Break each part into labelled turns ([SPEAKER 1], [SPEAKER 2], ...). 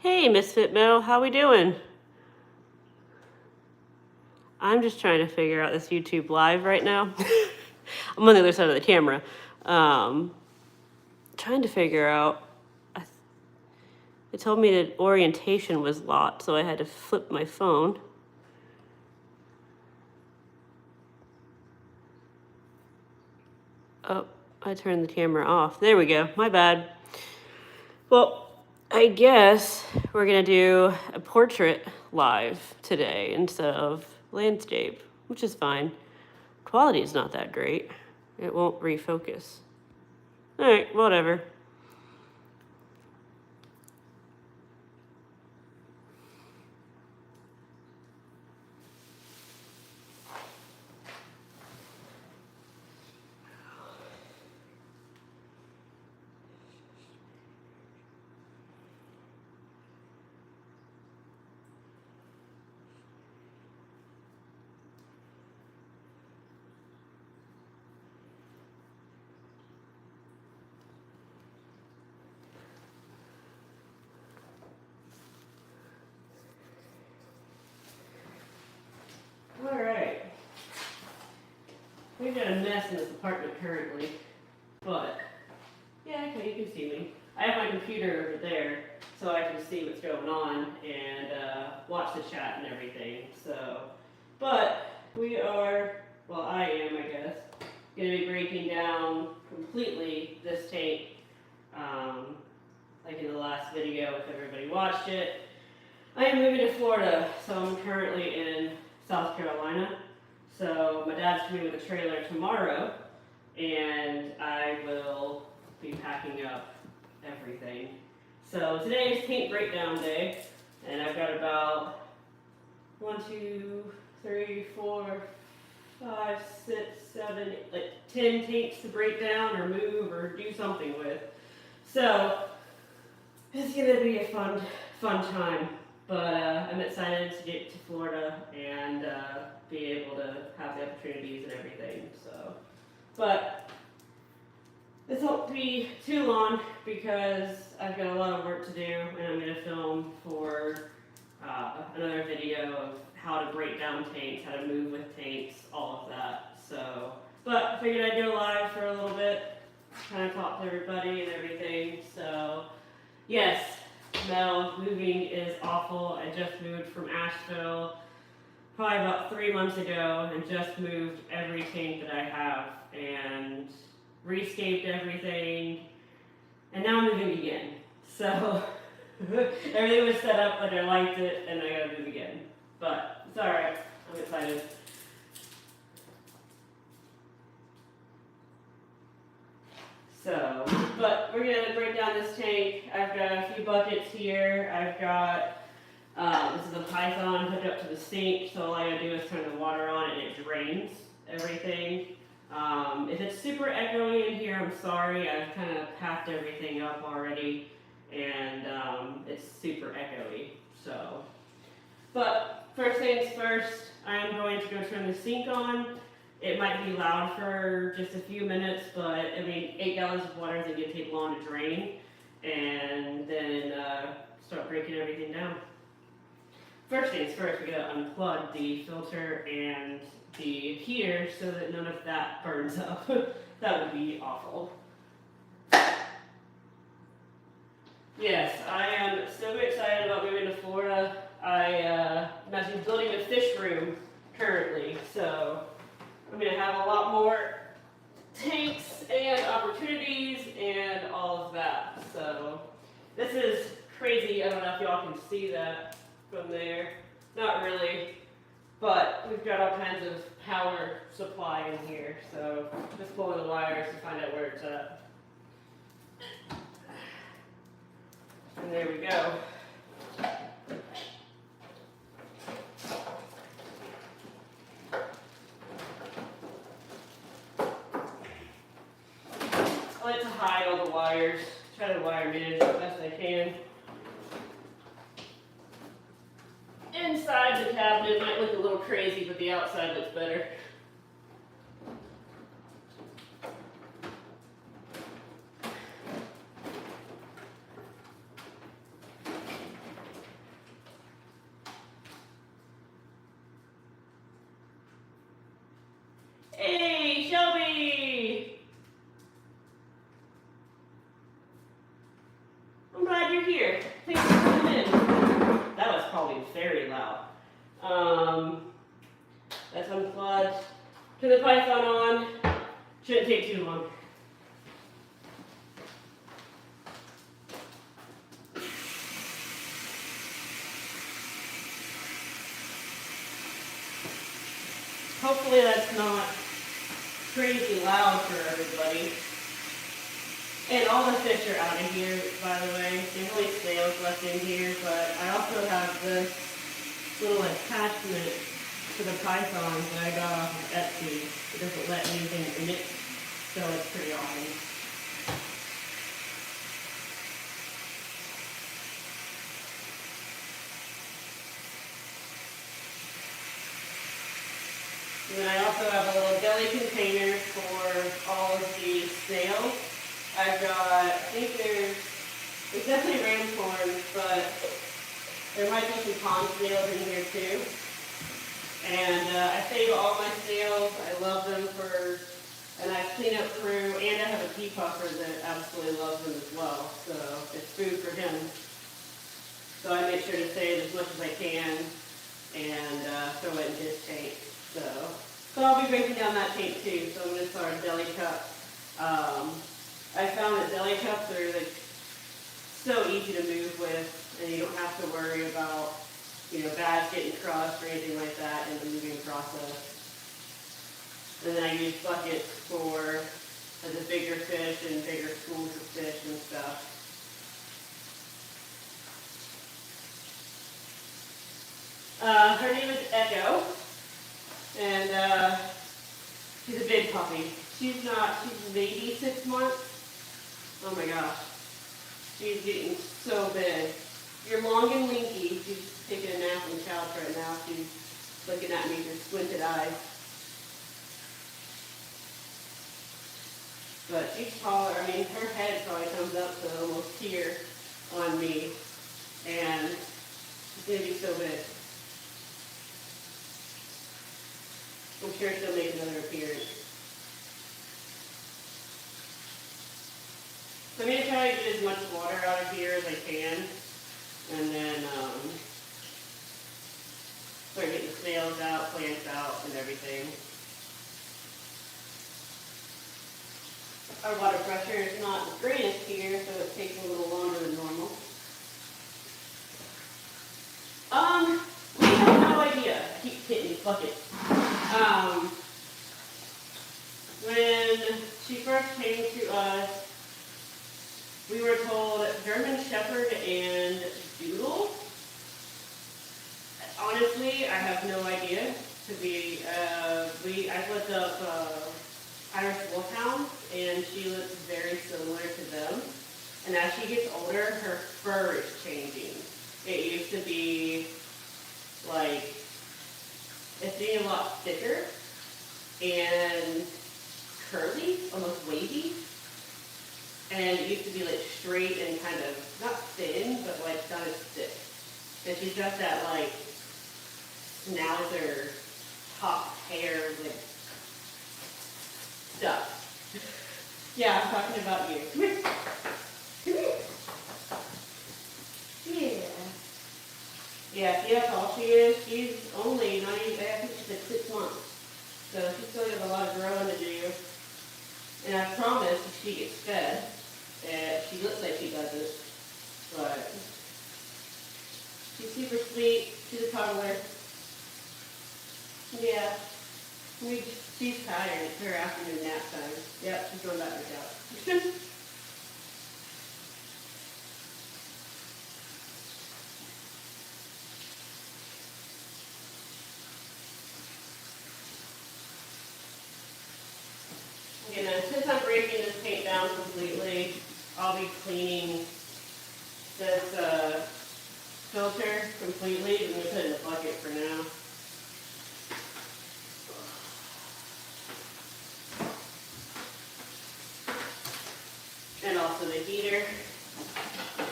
[SPEAKER 1] Hey, Misfit Mel, how we doing? I'm just trying to figure out this YouTube live right now. I'm on the other side of the camera. Um, Trying to figure out. It told me that orientation was locked, so I had to flip my phone. Oh, I turned the camera off. There we go. My bad. Well, I guess we're gonna do a portrait live today instead of landscape, which is fine. Quality is not that great. It won't refocus. All right, whatever. All right. We've got a mess in this apartment currently, but yeah, okay, you can see me. I have my computer over there so I can see what's going on and watch the chat and everything. So, but we are, well, I am, I guess, going to be breaking down completely this tank, like in the last video if everybody watched it. I am moving to Florida, so I'm currently in South Carolina. So my dad's coming with a trailer tomorrow, and I will be packing up everything. So today is tank breakdown day, and I've got about 1, 2, 3, 4, 5, 6, 7, like 10 tanks to break down or move or do something with. So it's gonna be a fun time. But I'm excited to get to Florida and be able to have the opportunities and everything. So, but this won't be too long because I've got a lot of work to do, and I'm going to film for another video of how to break down tanks, how to move with tanks, all of that. So, but I figured I'd go live for a little bit, kind of talk to everybody and everything. So, yes. No, moving is awful. I just moved from Asheville probably about 3 months ago and just moved every tank that I have and rescaped everything, and now I'm moving again. So everything was set up and I liked it, and I gotta move again. But it's alright, I'm excited. So, but we're gonna break down this tank. I've got a few buckets here. I've got, this is a Python hooked up to the sink, so all I gotta do is turn the water on and it drains everything. If it's super echoey in here, I'm sorry. I've kind of packed everything up already, and it's super echoey. So, but first things first, I am going to go turn the sink on. It might be loud for just a few minutes, but I mean, 8 gallons of water isn't going to take long to drain, and then start breaking everything down. First things first, we gotta unplug the filter and the heater so that none of that burns up. That would be awful. Yes, I am so excited about moving to Florida. I'm actually building a fish room currently, so I'm going to have a lot more tanks and opportunities and all of that. So this is crazy. I don't know if y'all can see that from there. Not really. But we've got all kinds of power supply in here. So just pulling the wires to find out where it's at. And there we go. I like to hide all the wires, try to wire manage as best I can. Inside the cabinet might look a little crazy, but the outside looks better. Put the Python on. Shouldn't take too long. Hopefully that's not crazy loud for everybody. And all the fish are out of here, by the way. There's only snails left in here, but I also have this little attachment to the python that I got off of Etsy. It doesn't let anything in it, so it's pretty awesome. And then I also have a little deli container for all of the snails. I've got, I think there's definitely ramshorns, but there might be some pond snails in here too. And I save all my snails. I love them for, and I clean up crew, and I have a pea puffer that absolutely loves them as well. So it's food for him. So I make sure to save as much as I can and throw it in his tank. So I'll be breaking down that tank too. So I'm going to start a deli cup. I found that deli cups are like so easy to move with, and you don't have to worry about, you know, bags getting crushed or anything like that in the moving process. And then I use buckets for the bigger fish and bigger schools of fish and stuff. Her name is Echo, and she's a big puppy. She's maybe 6 months. Oh my gosh. She's getting so big. You're long and linky. She's taking a nap on the couch right now. She's looking at me with squinted eyes. But she's taller. I mean, her head probably comes up to almost here on me. And she's going to be so big. I'm sure she'll make another appearance. So I'm going to try to get as much water out of here as I can. And then start getting the snails out, plants out, and everything. Our water pressure is not the greatest here, so it takes a little longer than normal. We have no idea. I keep hitting these buckets. When she first came to us, we were told German Shepherd and Doodle. Honestly, I have no idea. I looked up Irish Wolfhound, and she looks very similar to them. And as she gets older, her fur is changing. It used to be like, it's getting a lot thicker and curly, almost wavy. And it used to be like straight and kind of, not thin, but like kind of thick. And she's got that like schnauzer top hair, like stuff. Yeah, I'm talking about you. Come here. Come here. Yeah. Yeah, see how tall she is? She's only not even, I think she's like 6 months. So she's still got a lot of growing to do. And I promise if she gets fed, she looks like she doesn't, but she's super sweet. She's a cuddler. Yeah. She's tired. It's her afternoon nap time. Yep, she's going back to the couch. Since I'm breaking this paint down completely, I'll be cleaning this filter completely. I'm going to put it in the bucket for now. And also the heater.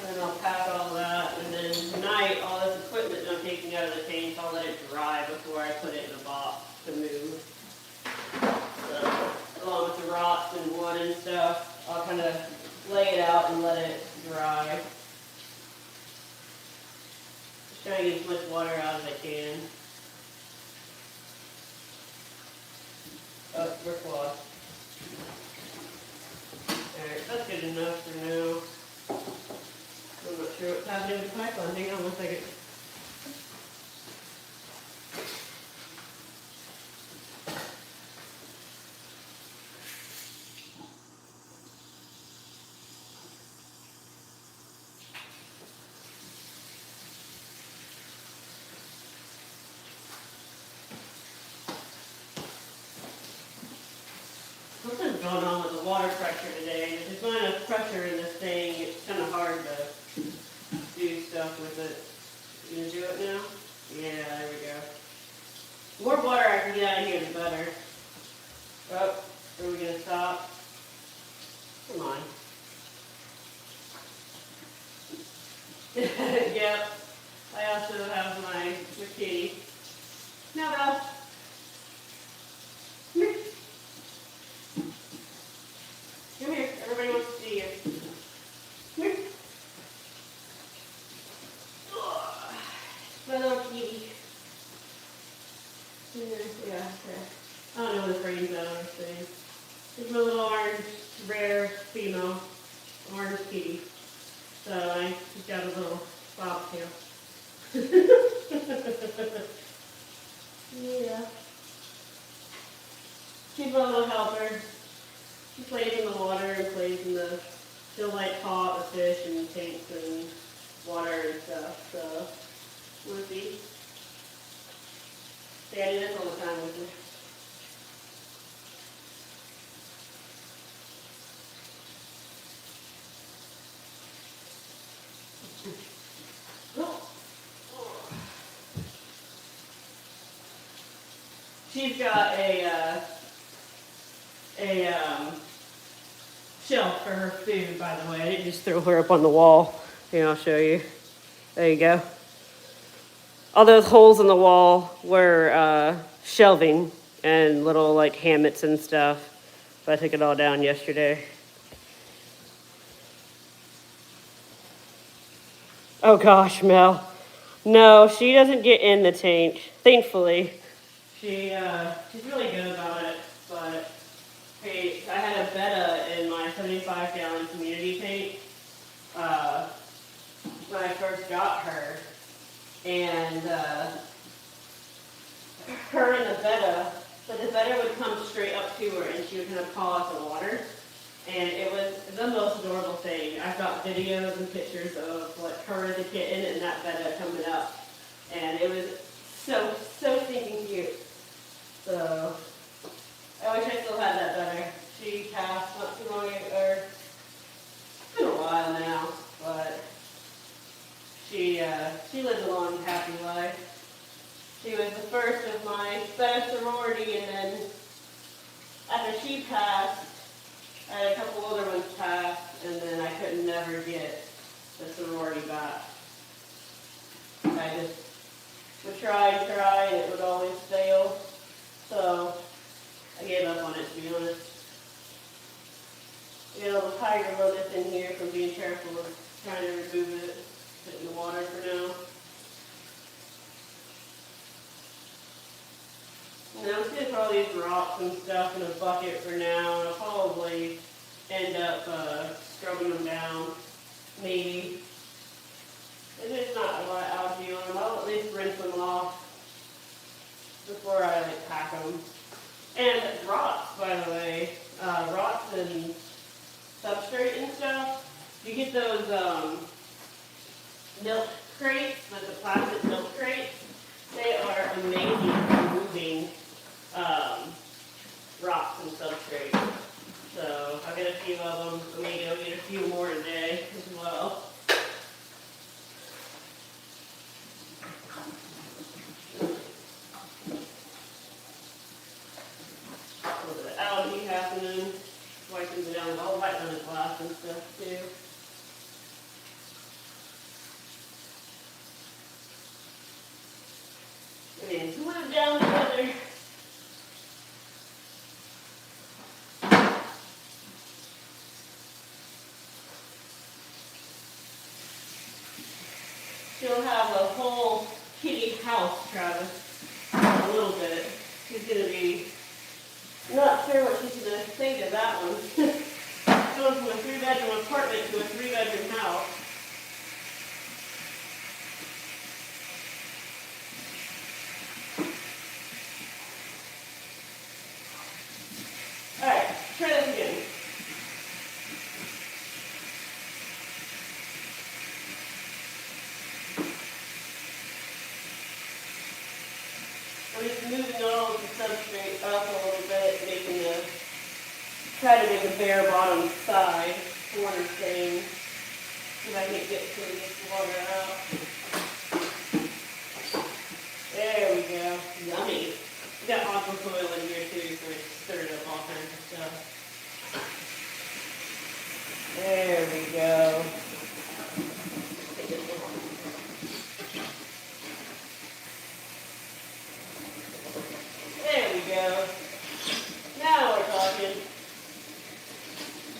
[SPEAKER 1] Then I'll pack all that. And then tonight, all this equipment that I'm taking out of the tank, I'll let it dry before I put it in a box to move. So, along with the rocks and wood and stuff, I'll kind of lay it out and let it dry. Just trying to get as much water out as I can. Oh, we're flawed. Alright, that's good enough for now. I'm not sure what's happening with the pipeline. Hang on one second. Something's going on with the water pressure today. If there's not enough pressure in this thing, it's kind of hard to do stuff with it. You gonna do it now? Yeah, there we go. The more water I can get out of here, the better. Oh, are we gonna stop? Come on. Yep. I also have my kitty. Now, Belle. Come here. Come here. Everybody wants to see you. Come here. Oh, my little kitty. Yeah, okay. I don't know what the frame's out on this thing. It's my little orange, rare female orange kitty. So she's got a little bobtail. Yeah. She's my little helper. She plays in the water and plays in the, she'll like paw the fish and tanks and water and stuff. So, wanna see? See, I do this all the time with her. She's got a shelf for her food, by the way. I didn't just throw her up on the wall. Here, I'll show you. There you go. All those holes in the wall were shelving and little like hammocks and stuff. But I took it all down yesterday. Oh gosh, Mel. No, she doesn't get in the tank, thankfully. She's really good about it, but hey, I had a betta in my 75-gallon community tank when I first got her, and her and the betta, but the betta would come straight up to her and she would kind of paw at the water, and it was the most adorable thing. I've got videos and pictures of like her as a kitten and that betta coming up, and it was so stinking cute. So, I wish I still had that better. She passed not too long ago, it's been a while now, but she lived a long, happy life. She was the first of my best sorority, and then after she passed, I had a couple other ones pass, and then I could never get the sorority back. I just would try, and it would always fail. So I gave up on it, to be honest. We got a little tiger locust in here from being careful of trying to remove it, put it in the water for now. Now I'm just going to throw these rocks and stuff in a bucket for now, and I'll probably end up scrubbing them down, maybe. If there's not a lot of algae on them, I'll at least rinse them off before I like pack them. And rocks, by the way, rocks and substrate and stuff. You get those milk crates, like the plastic milk crates. They are amazing for moving rocks and substrate. So I'll get a few of them. Maybe I'll get a few more today as well. Algae happening, wiping it down, all right on the glass and stuff too. And to live down together. She'll have a whole kitty house, Travis, in a little bit. She's gonna be Not sure what she's gonna think of that one. Going from a 3-bedroom apartment to a 3-bedroom house. Alright, try this again. I'm just moving all of the substrate up a little bit, try to make a bare bottom side corner stain so I can get some of this water out. There we go. Yummy. We got aqua oil in here too, so it stirred up all kinds of stuff. There we go. There we go. Now we're talking.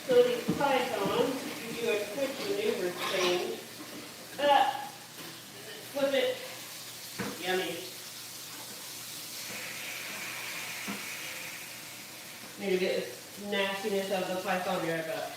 [SPEAKER 1] So these pythons, you do a quick maneuver thing. Flip it. Yummy. Need to get this nastiness out of the python right back.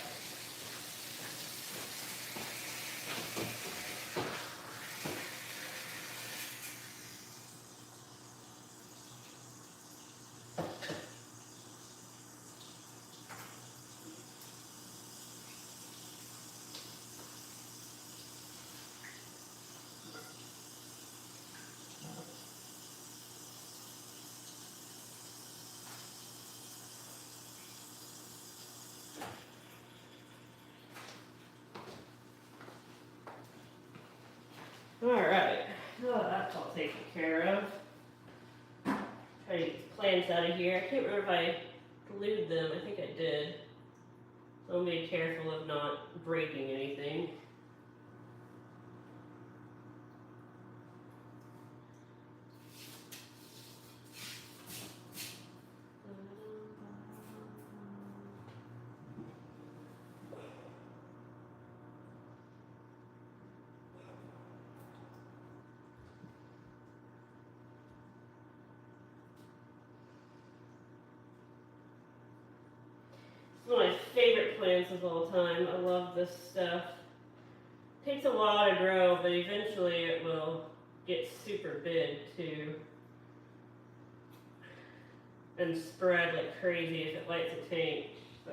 [SPEAKER 1] Alright, oh, that's all taken care of. Try to get these plants out of here. I can't remember if I glued them. I think I did. So I'm being careful of not breaking anything. One of my favorite plants of all time. I love this stuff. Takes a while to grow, but eventually it will get super big too. And spread like crazy if it lights a tank. So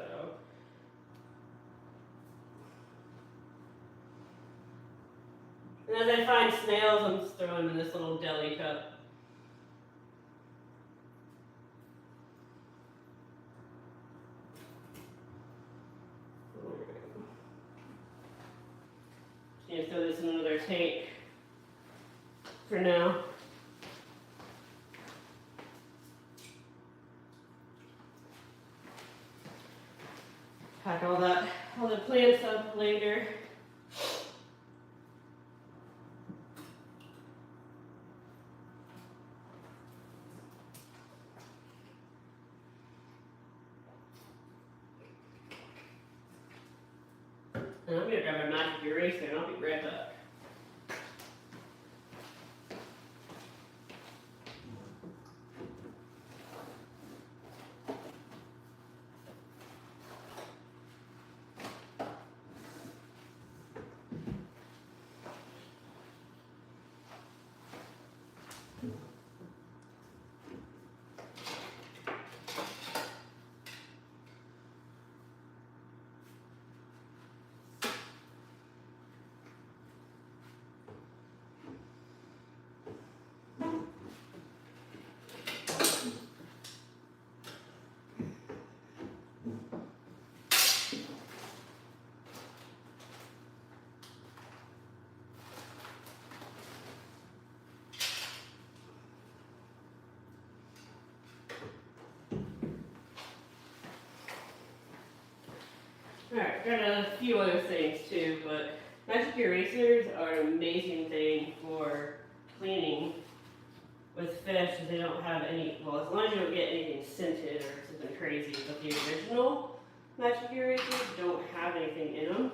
[SPEAKER 1] and as I find snails, I'm just throwing them in this little deli cup. Just throw this in another tank for now. Pack all the plants up later. And I'm gonna grab a magic eraser and I'll be right back. Alright, got a few other things too, but magic erasers are an amazing thing for cleaning with fish. They don't have any, well, as long as you don't get anything scented or something crazy, but the original magic erasers don't have anything in them.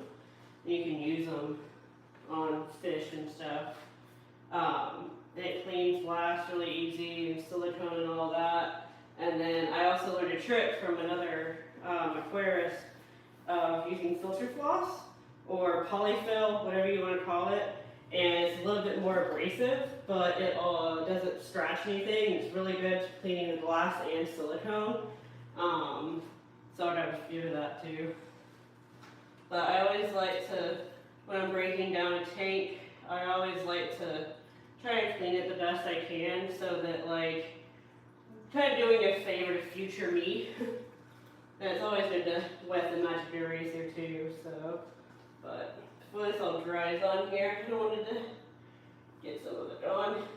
[SPEAKER 1] And you can use them on fish and stuff. And it cleans glass really easy and silicone and all that. And then I also learned a trick from another aquarist of using filter floss or polyfill, whatever you want to call it. And it's a little bit more abrasive, but it doesn't scratch anything. It's really good for cleaning the glass and silicone. So I'd have a few of that too. But I always like to, when I'm breaking down a tank, I always like to try and clean it the best I can, so that like, kind of doing a favor to future me. And it's always good to wet the magic eraser too, so, but before this all dries on here, I kind of wanted to get some of it on.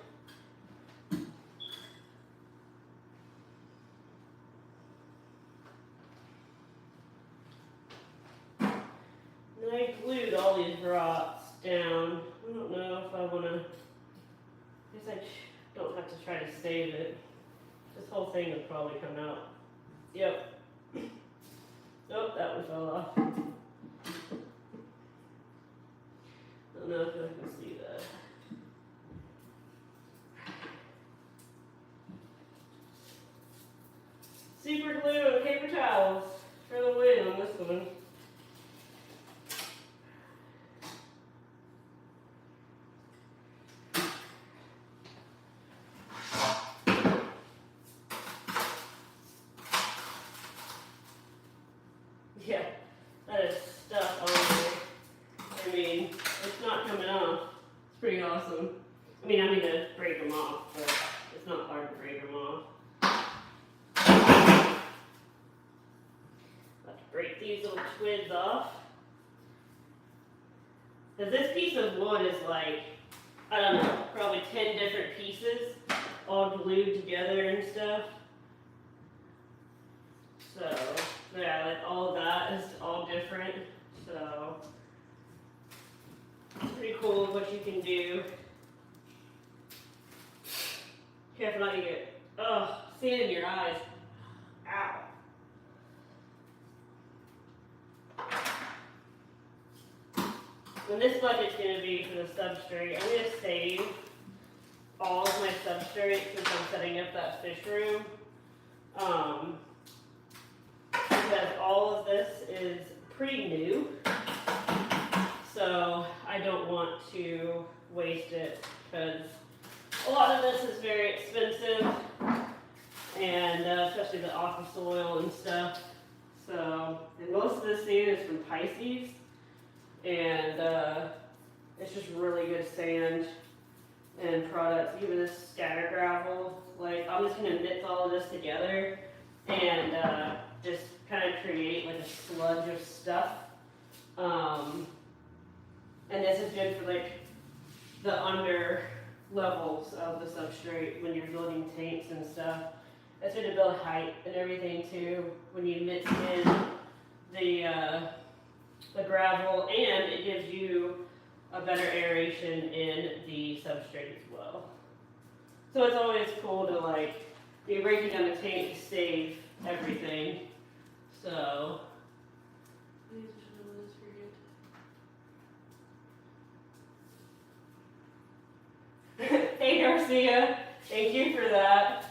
[SPEAKER 1] And I glued all these rocks down. I don't know if I want to, I guess I don't have to try to save it. This whole thing would probably come out. Yep. Oh, that one fell off. I don't know if I can see that. Super glue and paper towels for the win on this one. Yeah, that is stuff on there. I mean, it's not coming off. It's pretty awesome. I mean, I need to break them off, but it's not hard to break them off. Have to break these little twigs off. Because this piece of wood is like, I don't know, probably 10 different pieces all glued together and stuff. So, yeah, like all of that is all different. So, it's pretty cool what you can do. Careful not to get, sand in your eyes. Ow. And this bucket's going to be for the substrate. I'm going to save all of my substrate since I'm setting up that fish room. Because all of this is pretty new. So I don't want to waste it, because a lot of this is very expensive, and especially the aqua soil and stuff. So, and most of this sand is from Pisces, and it's just really good sand and products. Even this scatter gravel, like I'm just gonna mix all of this together and just kind of create like a sludge of stuff. And this is good for like the under levels of the substrate when you're building tanks and stuff. It's good to build height and everything too when you mix in the gravel, and it gives you a better aeration in the substrate as well. So it's always cool to like be breaking down the tank to save everything. So hey Garcia, thank you for that.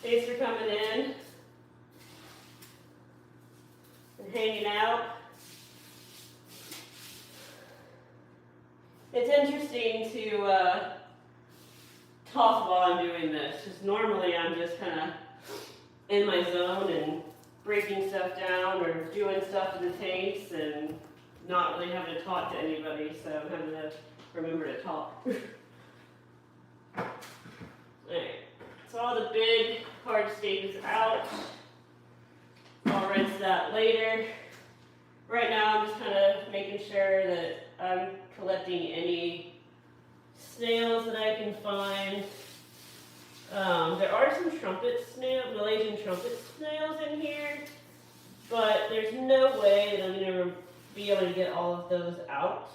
[SPEAKER 1] Thanks for coming in and hanging out. It's interesting to talk while I'm doing this, because normally I'm just kind of in my zone and breaking stuff down or doing stuff in the tanks and not really having to talk to anybody, so I'm having to remember to talk. Alright, so all the big hardscape is out. I'll rinse that later. Right now I'm just kind of making sure that I'm collecting any snails that I can find. There are some Malaysian trumpet snails in here, but there's no way that I'm going to be able to get all of those out.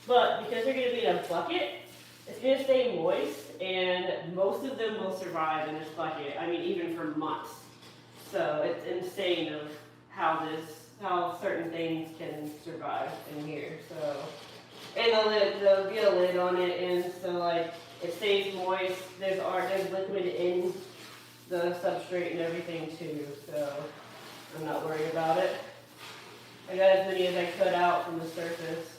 [SPEAKER 1] But because they're going to be in a bucket, it's going to stay moist, and most of them will survive in this bucket. I mean, even for months. So it's insane of how certain things can survive in here. So, and there'll be a lid on it, and so like It stays moist. There's liquid in the substrate and everything too, so I'm not worried about it. I got as many as I could out from the surface.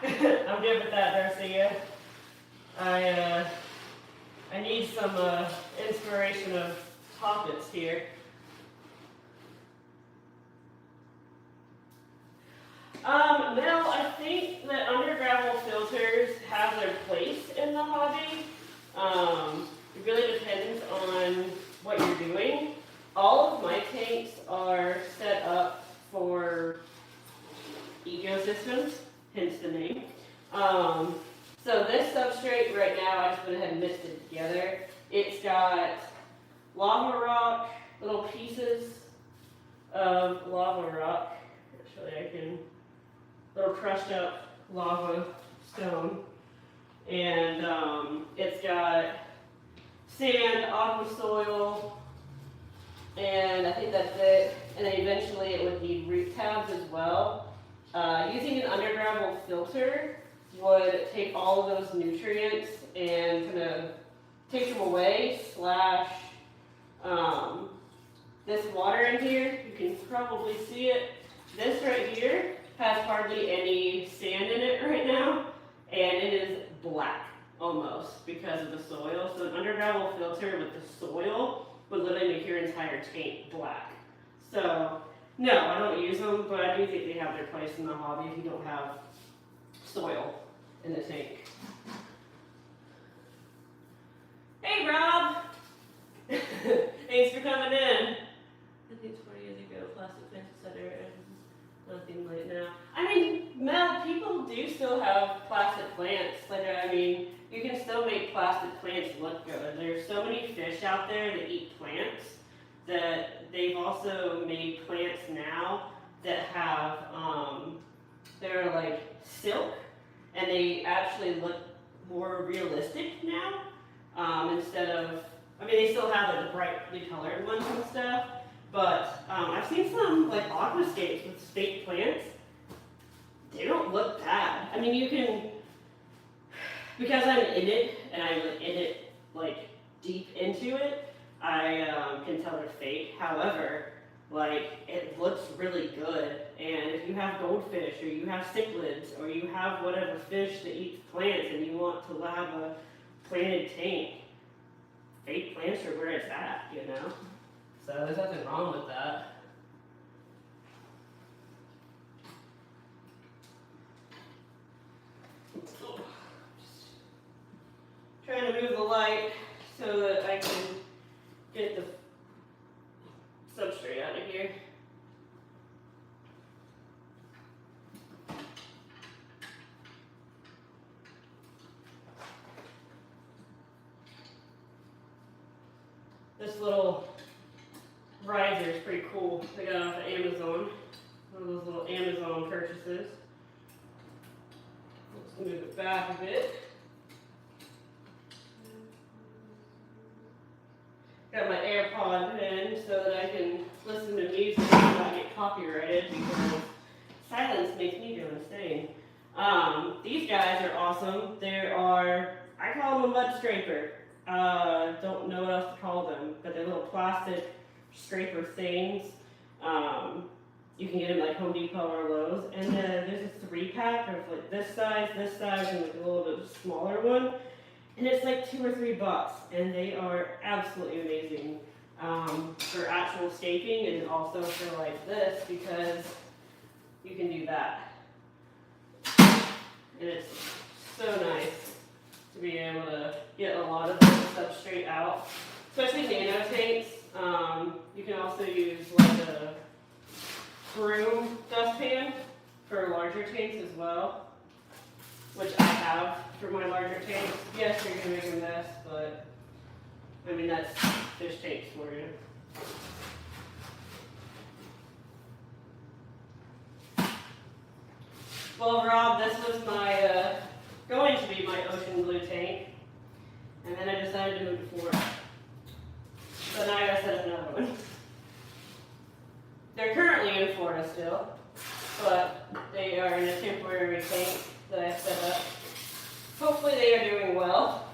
[SPEAKER 1] I'm good with that, Darcia. I need some inspiration of topics here. Mel, I think that undergravel filters have their place in the hobby. It really depends on what you're doing. All of my tanks are set up for ecosystems, hence the name. So this substrate right now, I just went ahead and mixed it together. It's got lava rock, little pieces of lava rock. Actually, little crushed up lava stone. And it's got sand, aqua soil, and I think that's it. And then eventually it would need root tabs as well. Using an undergravel filter would take all of those nutrients and kind of take them away, slash this water in here, you can probably see it. This right here has hardly any sand in it right now, and it is black almost because of the soil. So an undergravel filter with the soil would literally make your entire tank black. So no, I don't use them, but I do think they have their place in the hobby if you don't have soil in the tank. Hey Rob! Thanks for coming in. I think 20 years ago, plastic plants, etc. Nothing right now. I mean, Mel, people do still have plastic plants. Like, I mean, you can still make plastic plants look good. There's so many fish out there that eat plants that they've also made plants now that have, they're like silk, and they actually look more realistic now. Instead of, I mean, they still have like the brightly colored ones and stuff, but I've seen some like aquascapes with fake plants. They don't look bad. I mean, you can, because I'm in it and I'm in it like deep into it, I can tell they're fake. However, like it looks really good. And if you have goldfish or you have cichlids or you have whatever fish that eats plants and you want to have a planted tank, fake plants are where it's at, you know? So there's nothing wrong with that. Just trying to move the light so that I can get the substrate out of here. This little riser is pretty cool. I got it off of Amazon. One of those little Amazon purchases. Let's move it back a bit. Got my AirPod in so that I can listen to music and not get copyrighted because silence makes me go insane. These guys are awesome. I call them a mud scraper. Don't know what else to call them, but they're little plastic scraper things. You can get them like Home Depot or Lowe's, and there's a 3-pack of like this size, and like a little bit smaller one, and it's like $2 or $3, and they are absolutely amazing for actual scaping and also for like this because you can do that, and it's so nice to be able to get a lot of the substrate out, especially nano tanks. You can also use like a broom dustpan for larger tanks as well, which I have for my larger tanks. Yes, you're gonna make a mess, but I mean that's fish tanks for you. Well, Rob, this was my going to be my ocean blue tank, and then I decided to move to Florida. So now I gotta set up another one. They're currently in Florida still, but they are in a temporary tank that I set up. Hopefully they are doing well.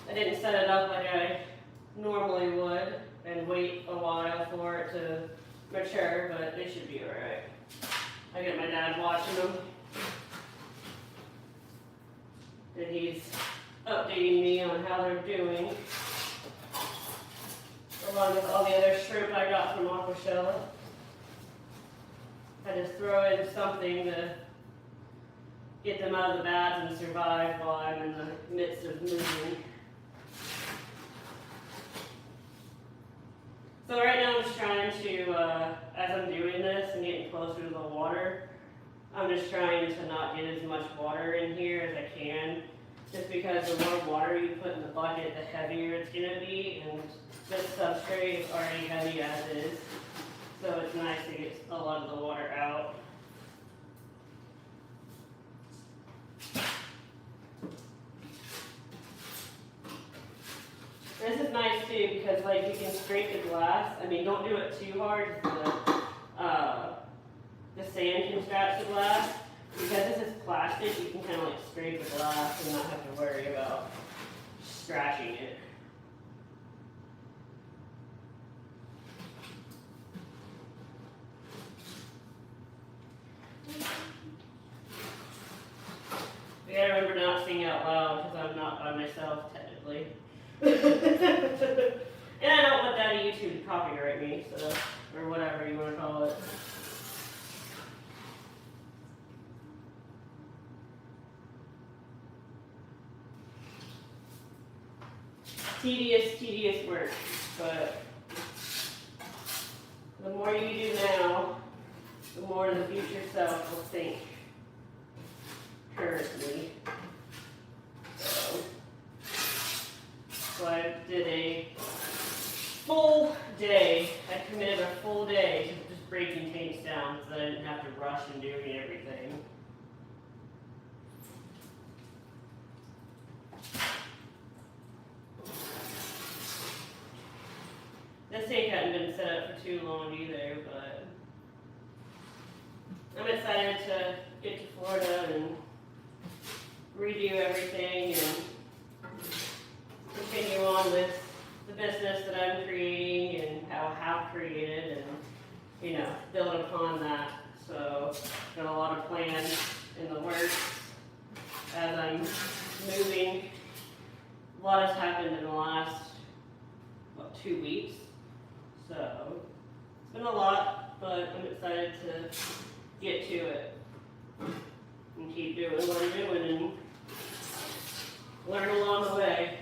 [SPEAKER 1] I didn't set it up like I normally would and wait a while for it to mature, but they should be alright. I get my dad watching them, and he's updating me on how they're doing, along with all the other shrimp I got from Aquashella. I just throw in something to get them out of the baths and survive while I'm in the midst of moving. So right now I'm just trying to, as I'm doing this and getting closer to the water, I'm just trying to not get as much water in here as I can. Just because the more water you put in the bucket, the heavier it's going to be, and this substrate is already heavy as is. So it's nice to get a lot of the water out. This is nice too because like you can scrape the glass. I mean, don't do it too hard. The sand can scratch the glass. Because this is plastic, you can kind of like scrape the glass and not have to worry about scratching it. We gotta remember not to sing out loud because I'm not by myself technically. And I don't want Daddy YouTube to copyright me, so, or whatever you want to call it. Tedious work, but the more you do now, the more the future self will think currently. So I did a full day. I committed a full day to just breaking tanks down so that I didn't have to rush and doing everything. This tank hadn't been set up for too long either, but I'm excited to get to Florida and redo everything and continue on with the business that I'm creating and how I have created and, you know, build upon that. So, got a lot of plans in the works as I'm moving. A lot has happened in the last, 2 weeks. So, it's been a lot, but I'm excited to get to it and keep doing what I'm doing and learn along the way.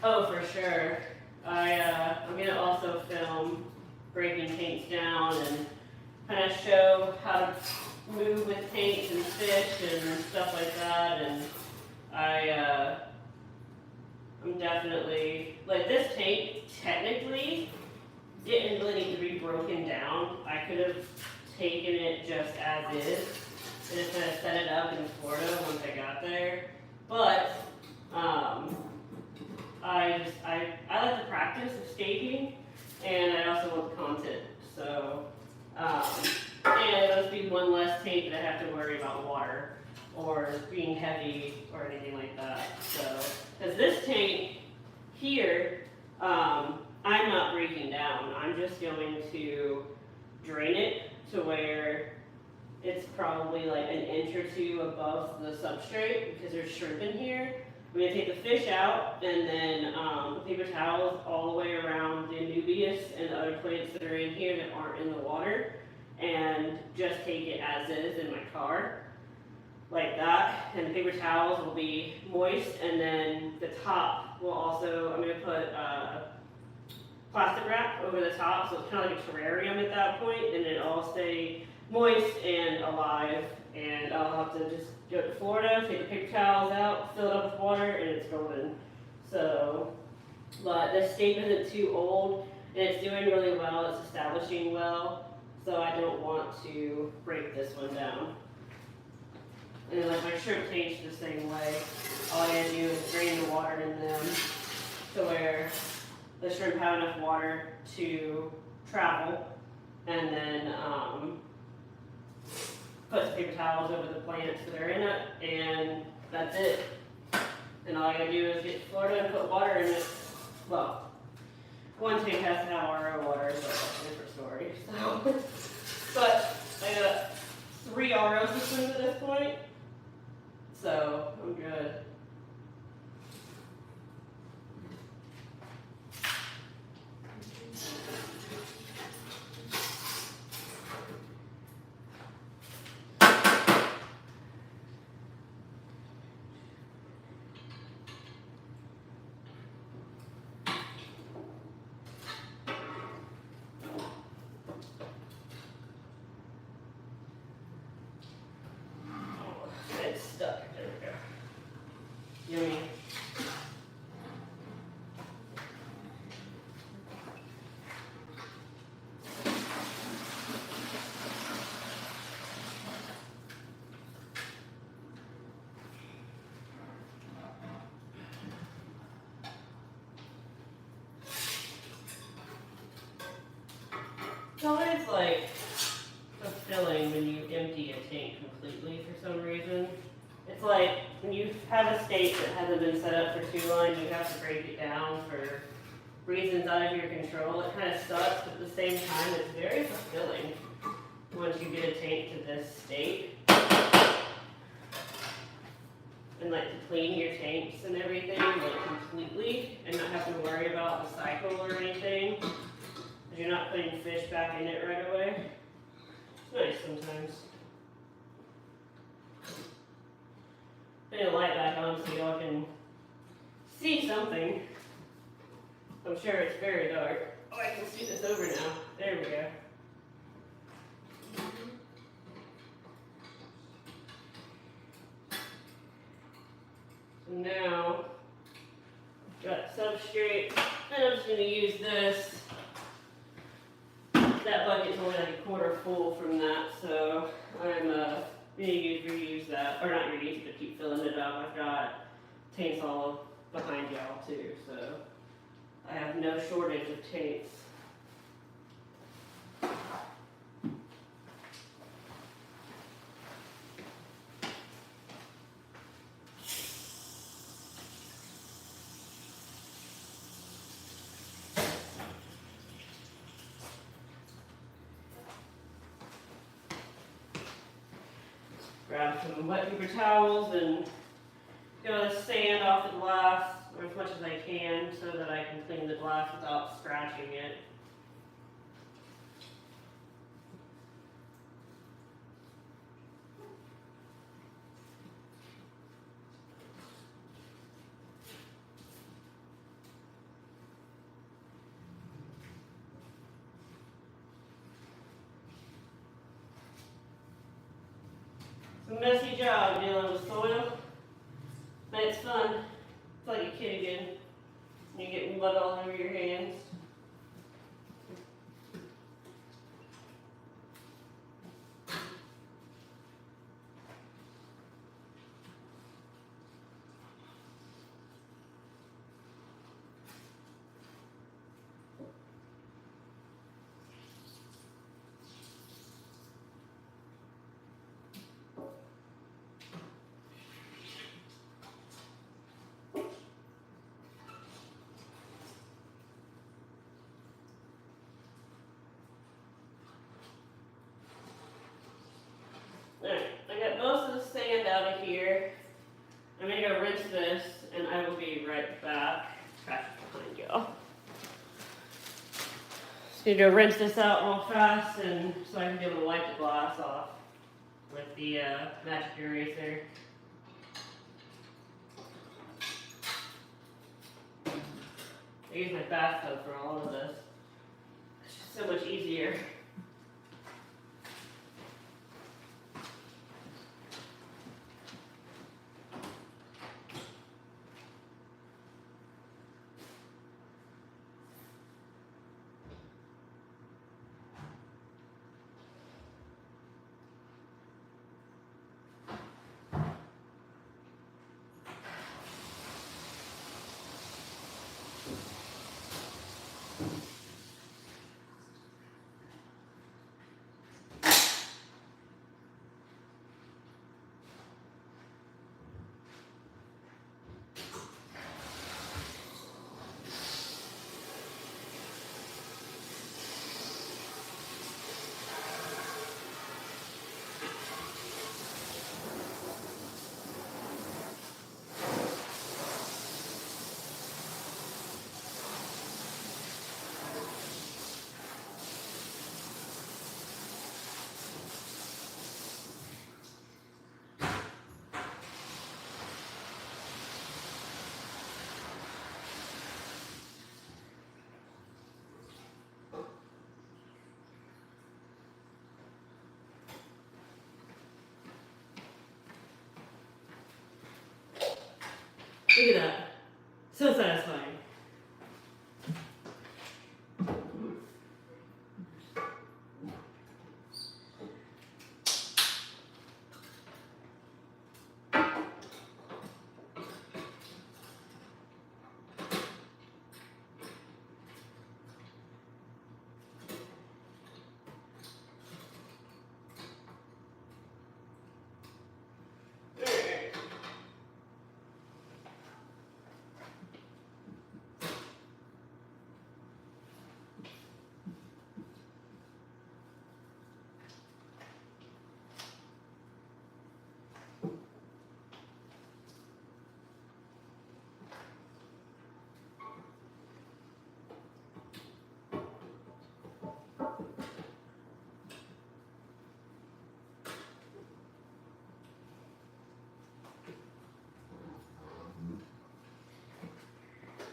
[SPEAKER 1] Oh, for sure. I'm going to also film breaking tanks down and kind of show how to move with tanks and fish and stuff like that. And I'm definitely, like this tank technically didn't really need to be broken down. I could have taken it just as is and just kind of set it up in Florida once I got there. But I like the practice of staking, and I also want the content. So, and it'll just be one less tank that I have to worry about water or being heavy or anything like that. So, because this tank here, I'm not breaking down. I'm just going to drain it to where it's probably like an inch or two above the substrate because there's shrimp in here. I'm going to take the fish out and then paper towels all the way around the Anubias and the other plants that are in here that aren't in the water and just take it as is in my car like that. And the paper towels will be moist, and then the top will also, I'm going to put plastic wrap over the top so it's kind of like a terrarium at that point, and it'll all stay moist and alive. And I'll have to just go to Florida, take the paper towels out, fill it up with water, and it's golden. So, but this steak isn't too old, and it's doing really well, it's establishing well, so I don't want to break this one down. And like my shrimp tanks the same way. All I gotta do is drain the water in them to where the shrimp have enough water to travel, and then put some paper towels over the plants that are in it, and that's it. And all I gotta do is get to Florida and put water in it. Well, one tank has to have RO water, so that's a different story. So, but I got 3 RO systems at this point, so I'm good. It's stuck. There we go. Yummy. It's always like fulfilling when you empty a tank completely for some reason. It's like when you have a steak that hasn't been set up for too long, you have to break it down for reasons out of your control. It kind of sucks, but at the same time, it's very fulfilling once you get a tank to this state. And like to clean your tanks and everything like completely and not have to worry about the cycle or anything. Because you're not putting fish back in it right away. It's nice sometimes. Putting the light back on so y'all can see something. I'm sure it's very dark. Oh, I can see this over now. There we go. So now, got substrate, and I'm just going to use this. That bucket's only like a quarter full from that, so I'm going to reuse that, or not reuse, but keep filling it up. I've got tanks all behind y'all too, so I have no shortage of tanks. Grab some wet paper towels and get all the sand off the glass, or as much as I can, so that I can clean the glass without scratching it. It's a messy job dealing with soil, but it's fun. It's like a kid again. You get mud all over your hands. Alright, I got most of the sand out of here. I'm gonna go rinse this, and I will be right back. Trash is behind y'all. Just gonna go rinse this out real fast, and so I can be able to wipe the glass off with the magic eraser. I use my bathtub for all of this. It's just so much easier. Look at that. So satisfying.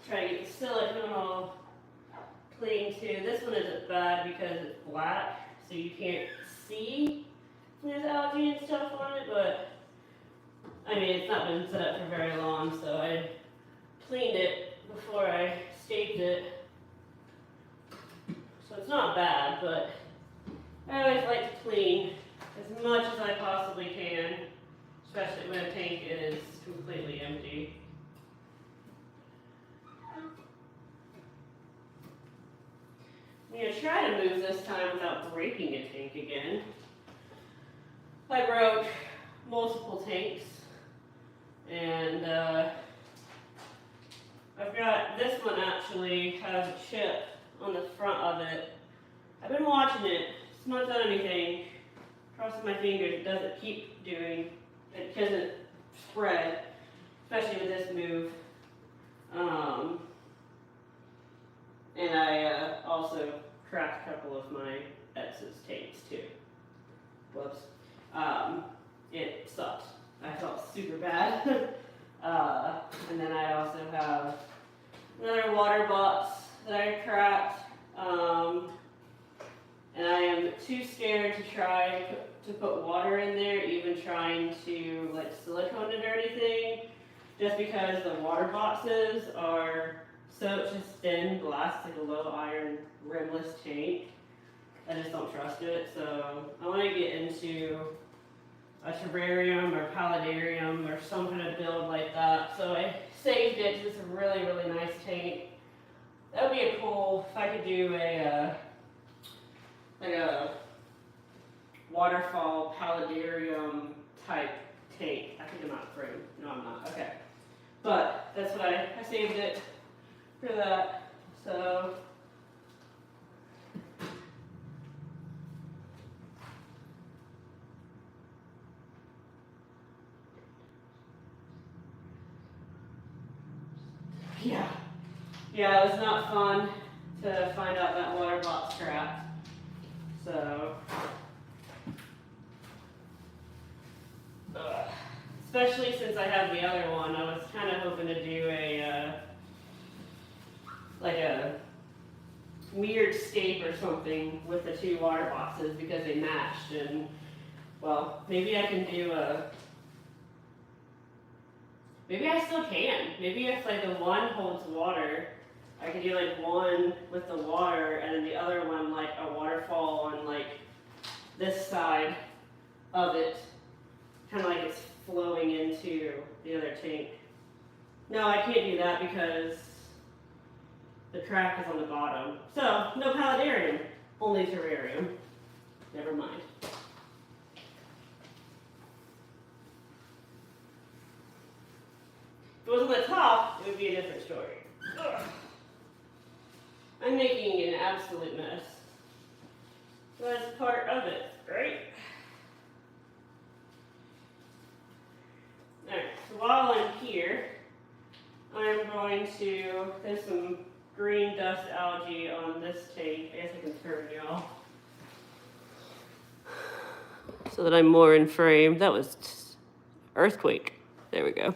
[SPEAKER 1] Try to get the silicone all clean too. This one isn't bad because it's black, so you can't see there's algae and stuff on it, but I mean, it's not been set up for very long, so I cleaned it before I staped it. So it's not bad, but I always like to clean as much as I possibly can, especially when a tank is completely empty. I'm going to try to move this time without breaking a tank again. I broke multiple tanks, and I've got this one actually has a chip on the front of it. I've been watching it. It's not done anything. Crossing my fingers, it doesn't keep doing. It doesn't spread, especially with this move. And I also cracked a couple of my ex's tanks too. Whoops. It sucked. I felt super bad. And then I also have another water box that I cracked. And I am too scared to try to put water in there, even trying to like silicone it or anything, just because the water boxes are so just thin glass, like a low iron rimless tank. I just don't trust it, so I want to get into a terrarium or paludarium or some kind of build like that. So I saved it. It's a really, really nice tank. That would be a cool if I could do a like a waterfall paludarium type tank. I think I'm not framed. No, I'm not. Okay, but that's what I saved it for that. So. Yeah, it was not fun to find out that water box cracked. So, especially since I have the other one, I was kind of hoping to do a like a mirrored scape or something with the two water boxes because they matched. And well, maybe I can do a. Maybe I still can. Maybe if like the one holds water, I could do like one with the water and then the other one like a waterfall on like this side of it. Kind of like it's flowing into the other tank. No, I can't do that because the crack is on the bottom. So, no paludarium, only terrarium. Never mind. If it was on the top, it would be a different story. Ugh. I'm making an absolute mess. That's part of it, right? Alright, so while I'm here, I'm going to, there's some green dust algae on this tank. I guess I can turn y'all. So that I'm more in frame. That was earthquake. There we go.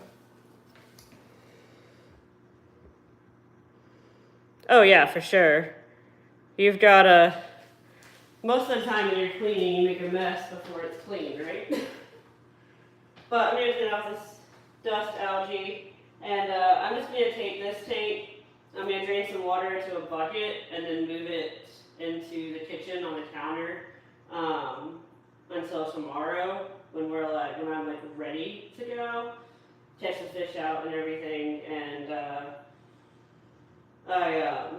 [SPEAKER 1] Oh yeah, for sure. You've got to, most of the time when you're cleaning, you make a mess before it's clean, right? But I'm going to get off this dust algae. And I'm just going to take this tank, I'm going to drain some water into a bucket and then move it into the kitchen on the counter until tomorrow when when I'm like ready to go, catch the fish out and everything. And I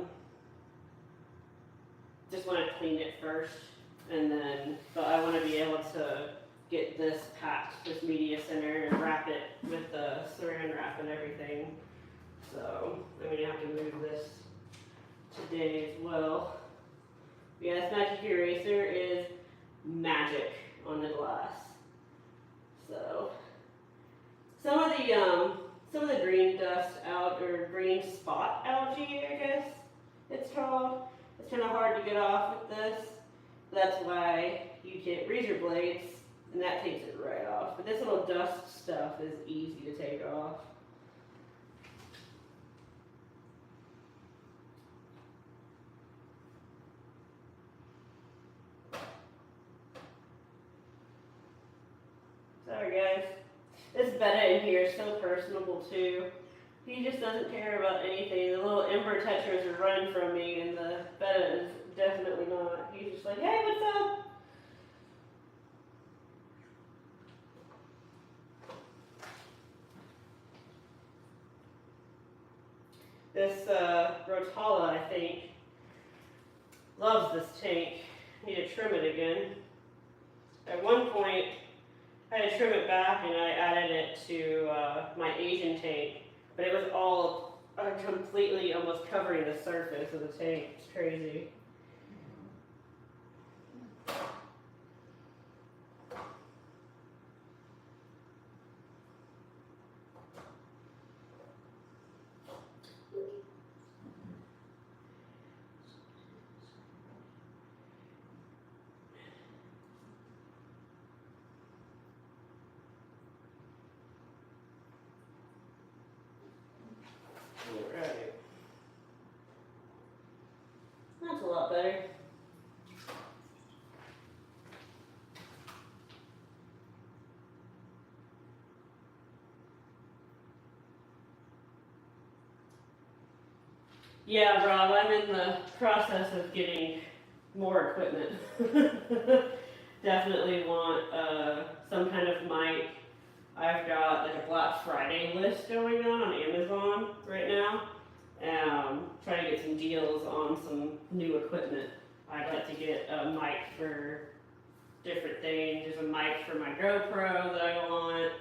[SPEAKER 1] just want to clean it first, and then, but I want to be able to get this packed, this media center, and wrap it with the saran wrap and everything. So I'm gonna have to move this today as well. Yeah, this magic eraser is magic on the glass. So some of the green dust or green spot algae, I guess it's called. It's kind of hard to get off with this. That's why you get razor blades, and that takes it right off. But this little dust stuff is easy to take off. Sorry guys. This betta in here is so personable too. He just doesn't care about anything. The little ember tetras are running from me, and the betta is definitely not. He's just like, hey, what's up? This Rotala, I think, loves this tank. Need to trim it again. At one point, I had to trim it back and I added it to my Asian tank, but it was all completely almost covering the surface of the tank. It's crazy. Alright. That's a lot better. Yeah, Rob, I'm in the process of getting more equipment. Definitely want some kind of mic. I've got like a Black Friday list going on Amazon right now. Trying to get some deals on some new equipment. I'd like to get a mic for different things. There's a mic for my GoPro that I want.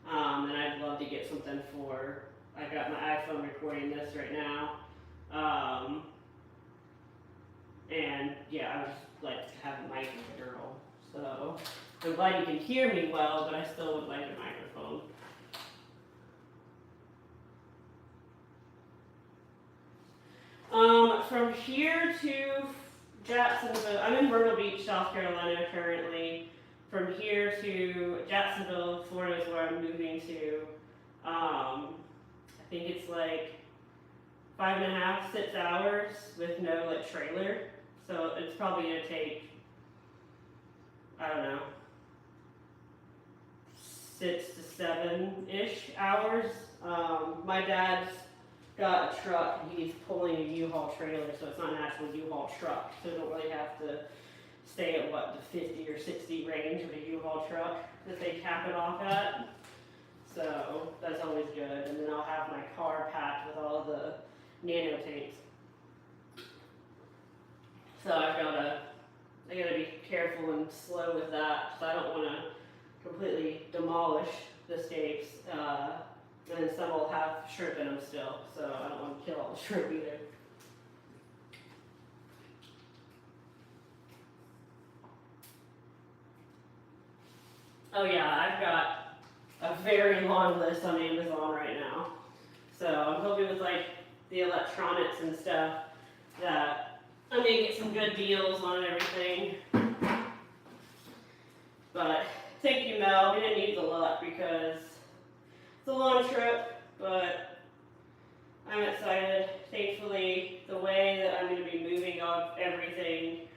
[SPEAKER 1] And I'd love to get something for, I've got my iPhone recording this right now. And yeah, I would just like to have a mic with a girl. So I'm glad you can hear me well, but I still would like a microphone. From here to Jacksonville, I'm in Myrtle Beach, South Carolina currently. From here to Jacksonville, Florida is where I'm moving to. I think it's like 5.5, 6 hours with no like trailer. So it's probably gonna take, I don't know, 6 to 7-ish hours. My dad's got a truck and he's pulling a U-Haul trailer, so it's not an actual U-Haul truck. So I don't really have to stay at what, the 50 or 60 range of a U-Haul truck that they cap it off at. So that's always good. And then I'll have my car packed with all the nano tanks. So I gotta be careful and slow with that, so I don't want to completely demolish the steaks. And then some will have shrimp in them still, so I don't want to kill all the shrimp either. Oh yeah, I've got a very long list on Amazon right now. So I'm hoping with like the electronics and stuff that I'm gonna get some good deals on everything. But thank you, Mel. It needs a lot because it's a long trip, but I'm excited. Thankfully, the way that I'm going to be moving off everything,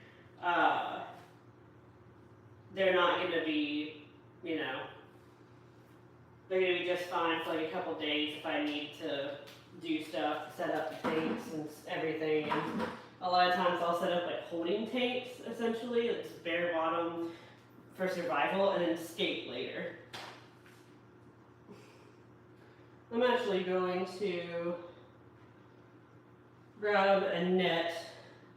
[SPEAKER 1] they're not going to be, they're gonna be just fine for like a couple days if I need to do stuff, set up the tanks and everything. And a lot of times I'll set up like holding tanks, essentially, it's bare bottom for survival, and then skate later. I'm actually going to grab a net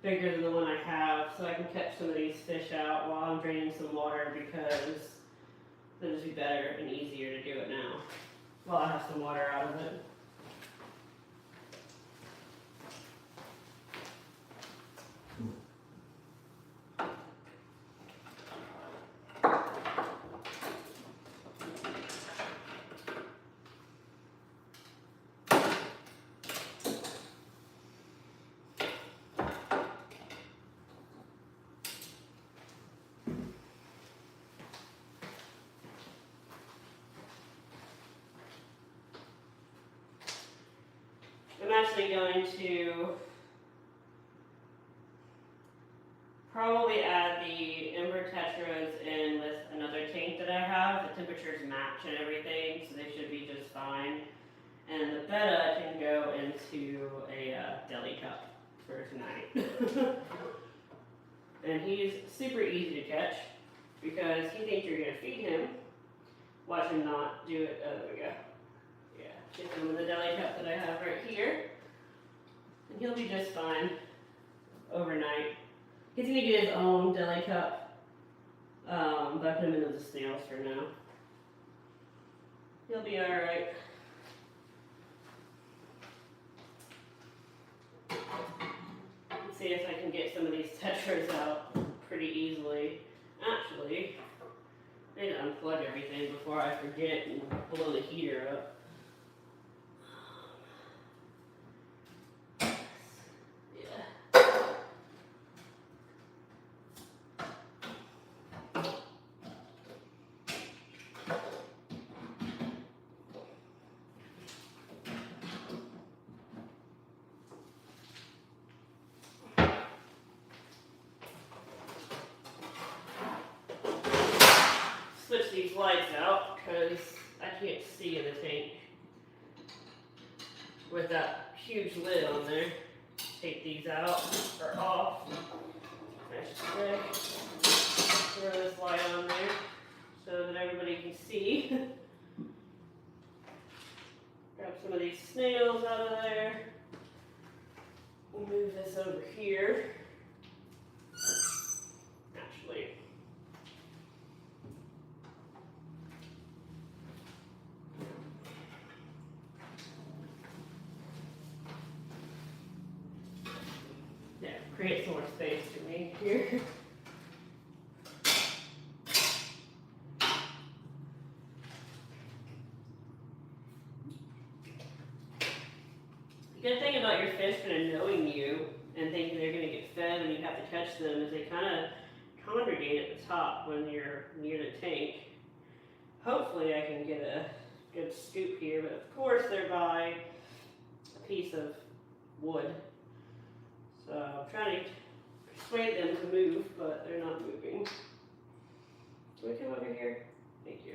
[SPEAKER 1] bigger than the one I have so I can catch some of these fish out while I'm draining some water, because it'll just be better and easier to do it now while I have some water out of it. I'm actually going to probably add the Ember Tetras in with another tank that I have. The temperatures match and everything, so they should be just fine. And the betta can go into a deli cup for tonight. And he's super easy to catch because he thinks you're going to feed him. Watch him not do it. Oh, there we go. Yeah, get him in the deli cup that I have right here. And he'll be just fine overnight. He's gonna get his own deli cup, but I put him in the snails for now. He'll be alright. Let's see if I can get some of these tetras out pretty easily. Actually, I need to unplug everything before I forget and blow the heater up. Switch these lights out because I can't see in the tank with that huge lid on there. Take these out or off. I should say. Throw this light on there so that everybody can see. Grab some of these snails out of there. We'll move this over here. Actually, yeah, create some more space for me here. The good thing about your fish kind of knowing you and thinking they're going to get fed when you have to catch them is they kind of congregate at the top when you're near the tank. Hopefully I can get a good scoop here, but of course they're by a piece of wood. So I'm trying to persuade them to move, but they're not moving. Can we come over here? Thank you.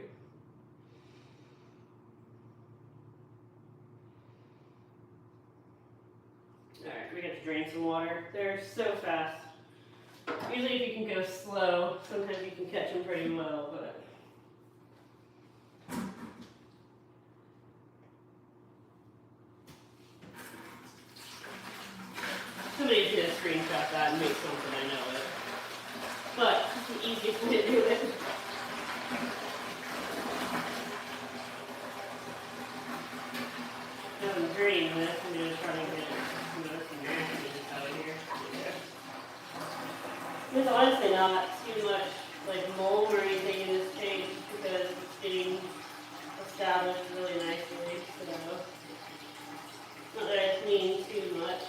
[SPEAKER 1] Alright, we got to drain some water. They're so fast. Usually if you can go slow, sometimes you can catch them pretty well, but somebody's gonna screenshot that and make something, I know it. But it's the easiest way to do it. I'm draining this, I'm gonna try to get some nastiness out of here. There's honestly not too much like mold or anything in this tank because it's getting established really nicely. So not that I clean too much.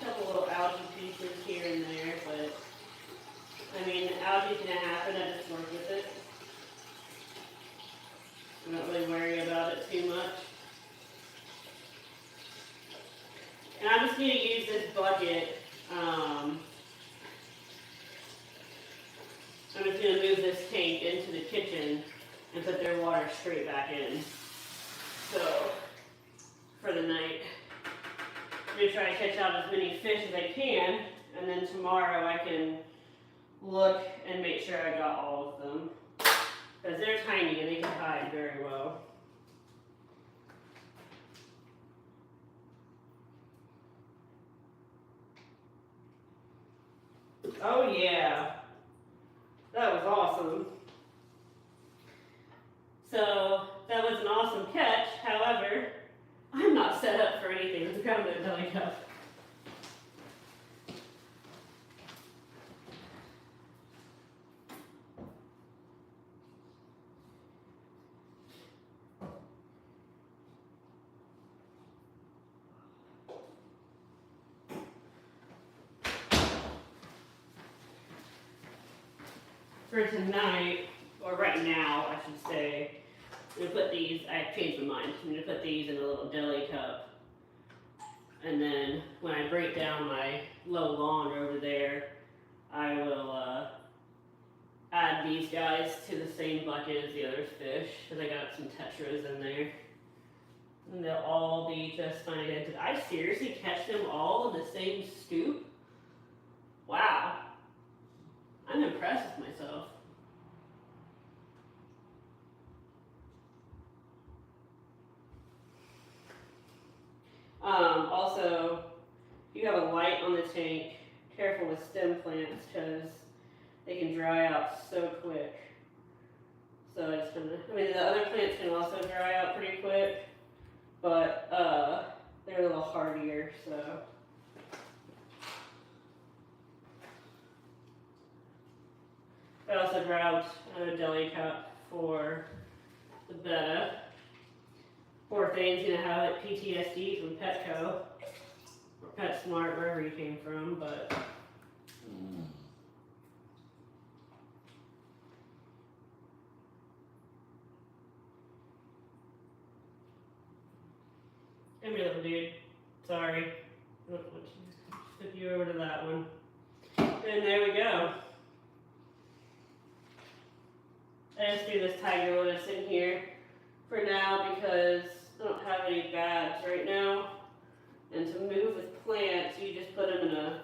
[SPEAKER 1] A couple little algae pieces here and there, but I mean algae's gonna happen, I just work with it. I'm not really worried about it too much. And I just need to use this bucket. I'm just going to move this tank into the kitchen and put their water straight back in. So, for the night, I'm gonna try to catch out as many fish as I can, and then tomorrow I can look and make sure I got all of them. Because they're tiny and they can hide very well. Oh yeah, that was awesome. So that was an awesome catch. However, I'm not set up for anything. Let's grab the belly cup. For tonight, or right now, I should say, I'm gonna put these. I changed my mind. I'm gonna put these in a little deli cup, and then when I break down my low lawn over there, I will add these guys to the same bucket as the other fish, because I got some tetras in there, and they'll all be just fine again. Did I seriously catch them all in the same scoop? Wow, I'm impressed with myself. Also, if you have a light on the tank, careful with stem plants because they can dry out so quick. So it's gonna, I mean, the other plants can also dry out pretty quick, but they're a little hardier, so. I also grabbed a deli cup for the betta. Poor thing's gonna have like PTSD from Petco or PetSmart, wherever he came from, but. Come here, little dude. Sorry. I don't want you. Flip you over to that one. And there we go. I just threw this tiger lotus in here for now because I don't have any bags right now. And to move with plants, you just put them in a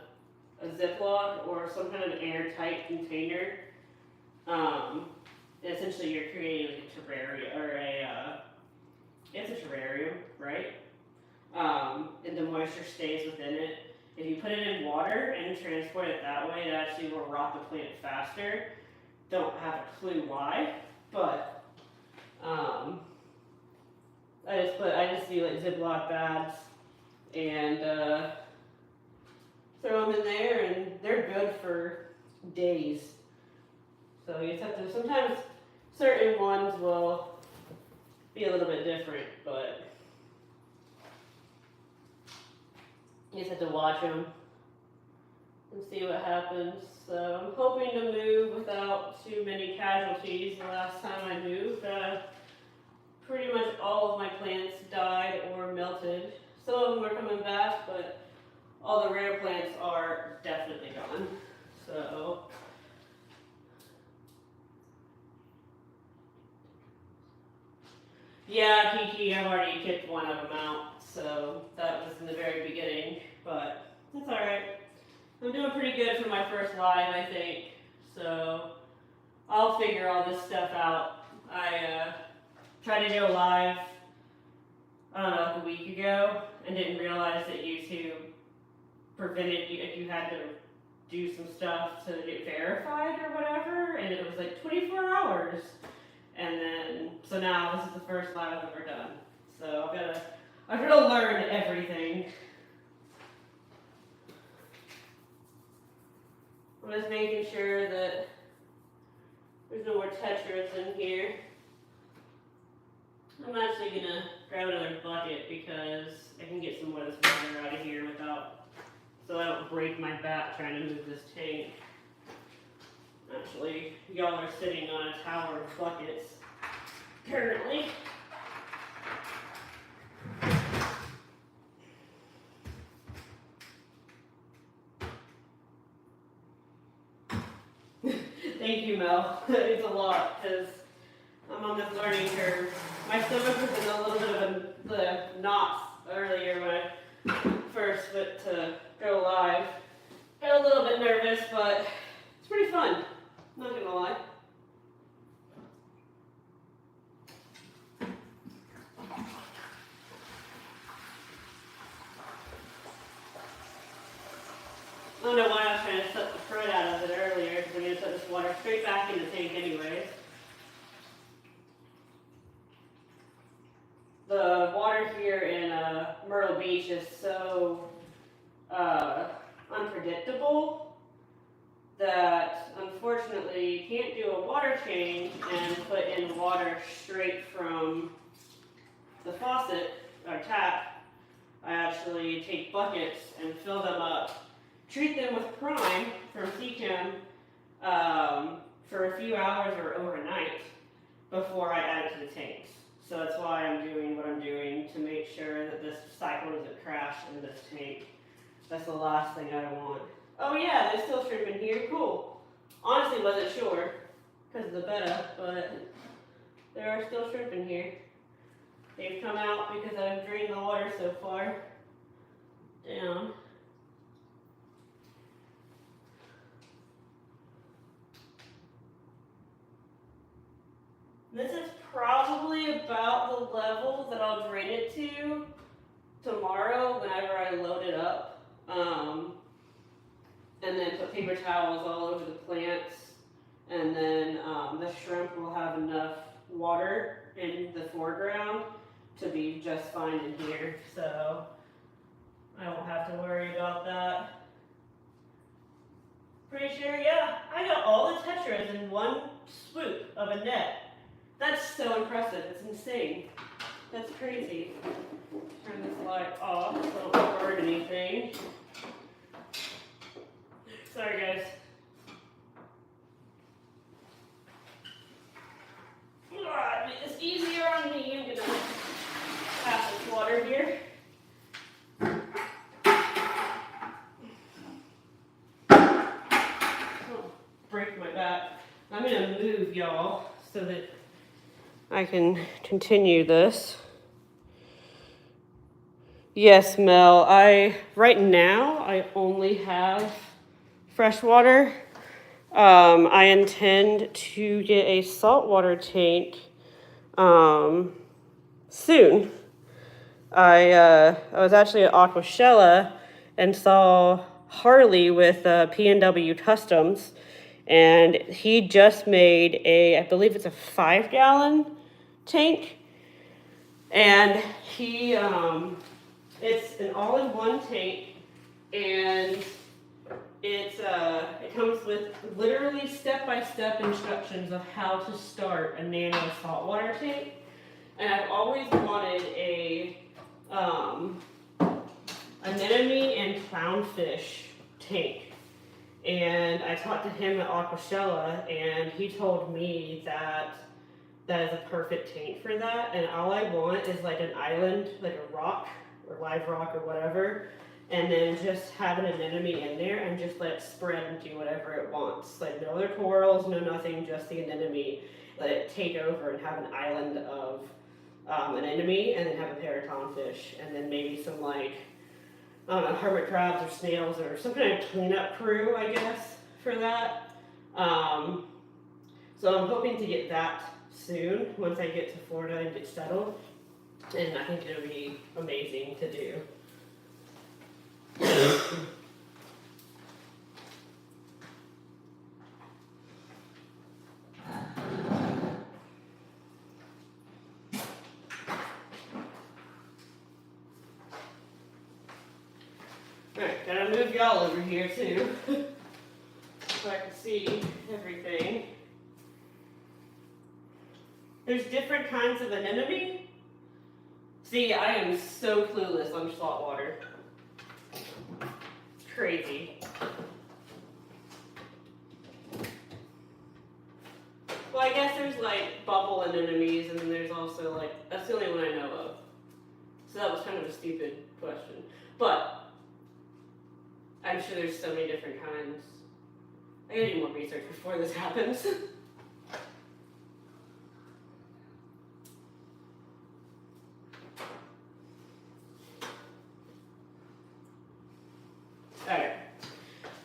[SPEAKER 1] Ziploc or some kind of airtight container. Essentially, you're creating like a terrarium or it's a terrarium, right? And the moisture stays within it. If you put it in water and transport it that way, it actually will rot the plant faster. Don't have a clue why, but I just do like Ziploc bags and throw them in there, and they're good for days. So you just have to, sometimes certain ones will be a little bit different, but you just have to watch them and see what happens. So I'm hoping to move without too many casualties. The last time I moved, pretty much all of my plants died or melted. Some of them are coming back, but all the rare plants are definitely gone. So yeah, Kiki, I've already kicked one of them out, so that was in the very beginning, but that's alright. I'm doing pretty good for my first live, I think, so I'll figure all this stuff out. I tried to go live, I don't know, like a week ago, and didn't realize that YouTube prevented you, if you had to do some stuff to get verified or whatever, and it was like 24 hours. And then, so now this is the first live I've ever done. So I've got to learn everything. I'm just making sure that there's no more tetras in here. I'm actually gonna grab another bucket because I can get some more of this water out of here without, so I don't break my back trying to move this tank. Actually, y'all are sitting on a tower of buckets currently. Thank you, Mel. It's a lot because I'm on this learning curve. My stomach was in a little bit of the knots earlier when I first went to go live. Got a little bit nervous, but it's pretty fun. Not gonna lie. I don't know why I was trying to suck the crud out of it earlier, because I'm going to put this water straight back in the tank anyways. The water here in Myrtle Beach is so unpredictable that unfortunately you can't do a water change and put in water straight from the faucet or tap. I actually take buckets and fill them up. Treat them with prime from Seachem for a few hours or overnight before I add it to the tanks. So that's why I'm doing what I'm doing, to make sure that this cycle doesn't crash in this tank. That's the last thing I want. Oh yeah, there's still shrimp in here. Cool. Honestly, wasn't sure because of the betta, but there are still shrimp in here. They've come out because I've drained the water so far down. This is probably about the level that I'll drain it to tomorrow whenever I load it up. And then put paper towels all over the plants. And then the shrimp will have enough water in the foreground to be just fine in here. So I won't have to worry about that. Pretty sure, yeah, I got all the tetras in one swoop of a net. That's so impressive, it's insane. That's crazy. Turn this light off so I don't burn anything. Sorry guys. To make this easier on me, I'm gonna pass this water here. Oh, break my back. I'm gonna move y'all so that I can continue this. Yes, Mel, right now I only have fresh water. I intend to get a saltwater tank soon. I was actually at Aquashella and saw Harley with P&W Customs, and he just made I believe it's a 5-gallon tank, and he it's an all-in-one tank, and it comes with literally step-by-step instructions of how to start a nano saltwater tank. And I've always wanted a anemone and clownfish tank. And I talked to him at Aquashella, and he told me that is a perfect tank for that. And all I want is like an island, like a rock or live rock or whatever, and then just have an anemone in there and just let it spread and do whatever it wants. Like no other corals, no nothing, just the anemone. Let it take over and have an island of an anemone, and then have a pair of clownfish, and then maybe some like, I don't know, hermit crabs or snails or some kind of cleanup crew, I guess, for that. So I'm hoping to get that soon once I get to Florida and get settled, and I think it'll be amazing to do. Alright, gotta move y'all over here too, so I can see everything. There's different kinds of anemone. See, I am so clueless on saltwater. Crazy. Well, I guess there's like bubble anemones, and then there's also like, that's the only one I know of. So that was kind of a stupid question. But I'm sure there's so many different kinds. I gotta do more research before this happens. Alright.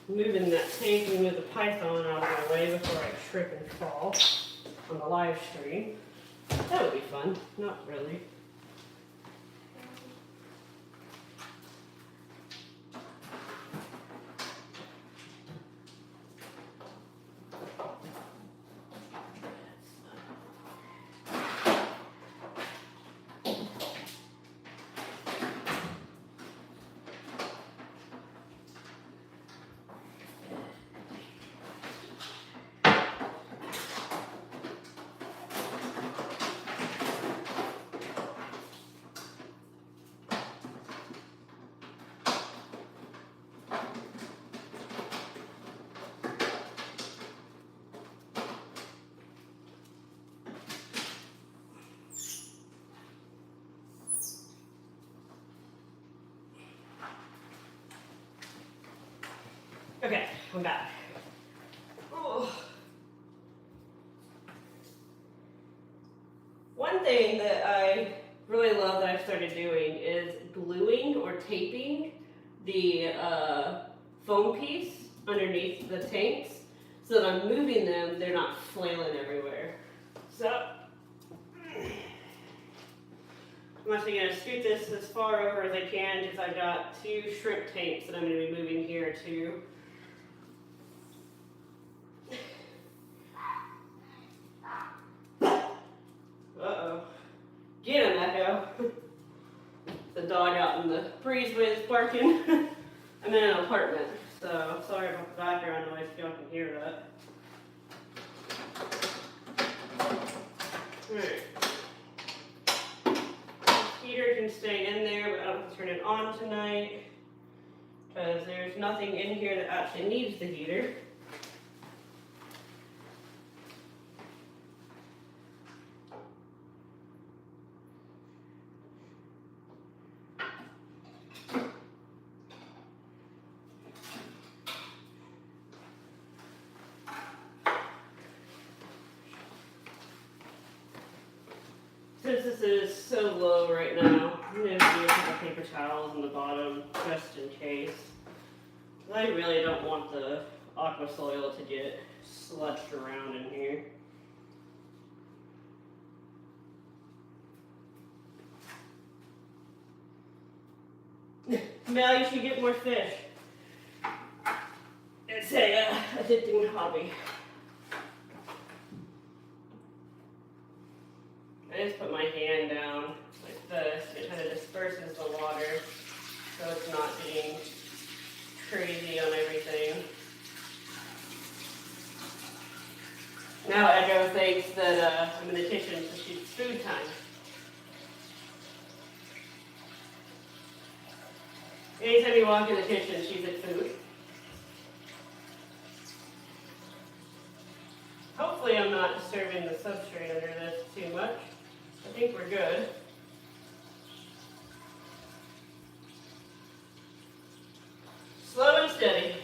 [SPEAKER 1] Moving that tank and move the python out of my way before I trip and fall on the live stream. That would be fun. Not really. Okay, I'm back. Oh. One thing that I really love that I've started doing is gluing or taping the foam piece underneath the tanks so that I'm moving them, they're not flailing everywhere. So, I'm actually going to scoot this as far over as I can because I've got 2 shrimp tanks that I'm going to be moving here too. Uh-oh. Get him, Echo. The dog out in the breezeway is barking. I'm in an apartment, so sorry about the background noise if y'all can hear that. Alright. The heater can stay in there, but I don't have to turn it on tonight because there's nothing in here that actually needs the heater. Since this is so low right now, I'm going to do a couple paper towels on the bottom just in case. I really don't want the aqua soil to get sludged around in here. Mel, you should get more fish. It's a addicting hobby. I just put my hand down like this. It kind of disperses the water so it's not getting crazy on everything. Now Echo thinks that I'm in the kitchen so it's food time. Anytime you walk in the kitchen, she's at food. Hopefully I'm not disturbing the substrate under this too much. I think we're good. Slow and steady.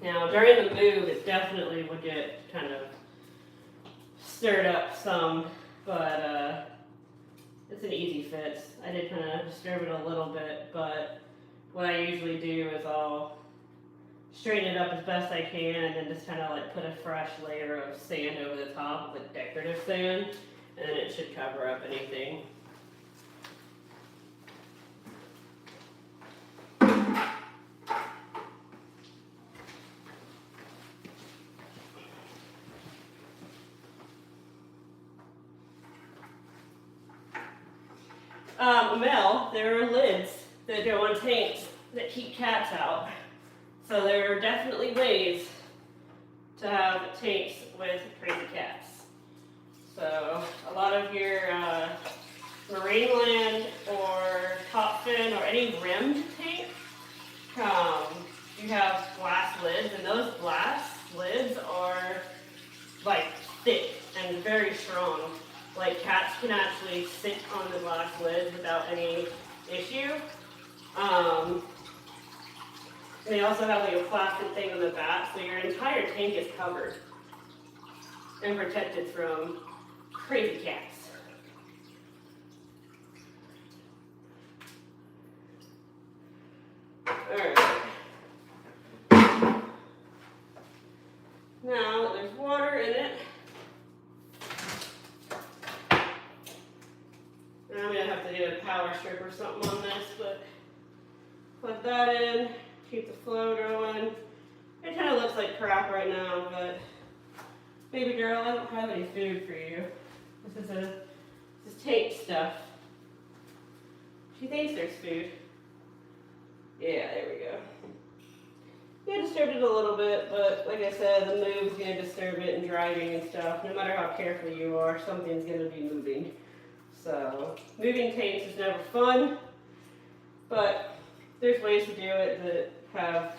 [SPEAKER 1] Now during the move it definitely would get kind of stirred up some, but it's an easy fix. I did kind of disturb it a little bit, but what I usually do is I'll straighten it up as best I can and then just kind of like put a fresh layer of sand over the top with decorative sand, and then it should cover up anything. Mel, there are lids that go on tanks that keep cats out. So there are definitely ways to have tanks with crazy cats. So a lot of your Marineland or Topfin or any rimmed tank, you have glass lids, and those glass lids are like thick and very strong. Like cats can actually sit on the glass lid without any issue. And they also have like a plastic thing on the back, so your entire tank is covered. and protected from crazy cats. Alright. Now there's water in it. And I'm gonna have to do a power strip or something on this, but put that in, keep the flow going. It kind of looks like crap right now, but baby girl, I don't have any food for you. This is tape stuff. She thinks there's food. Yeah, there we go. Yeah, disturbed it a little bit, but like I said, the move's gonna disturb it and driving and stuff. No matter how careful you are, something's gonna be moving. So, moving tanks is never fun, but there's ways to do it that have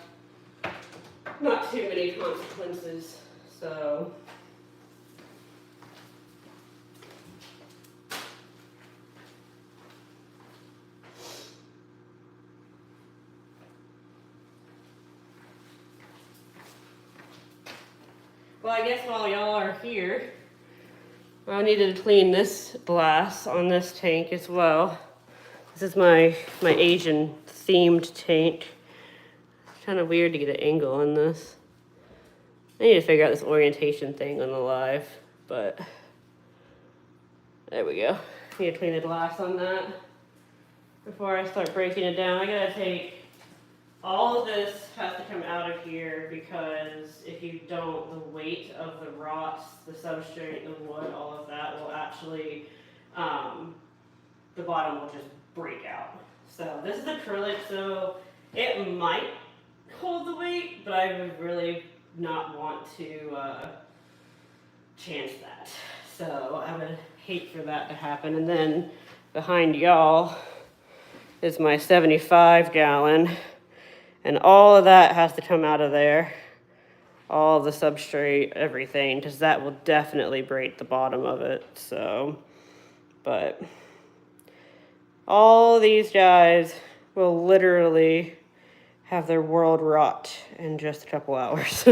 [SPEAKER 1] not too many consequences. So, well, I guess while y'all are here, I needed to clean this glass on this tank as well. This is my Asian themed tank. It's kind of weird to get an angle on this. I need to figure out this orientation thing on the live, but there we go. I need to clean the glass on that before I start breaking it down. I gotta take all of this has to come out of here because if you don't, the weight of the rots, the substrate, the wood, all of that will actually, the bottom will just break out. So this is acrylic, so it might hold the weight, but I would really not want to chance that. So I would hate for that to happen. And then behind y'all is my 75-gallon. And all of that has to come out of there. All the substrate, everything, because that will definitely break the bottom of it. So, but all these guys will literally have their world rot in just a couple hours.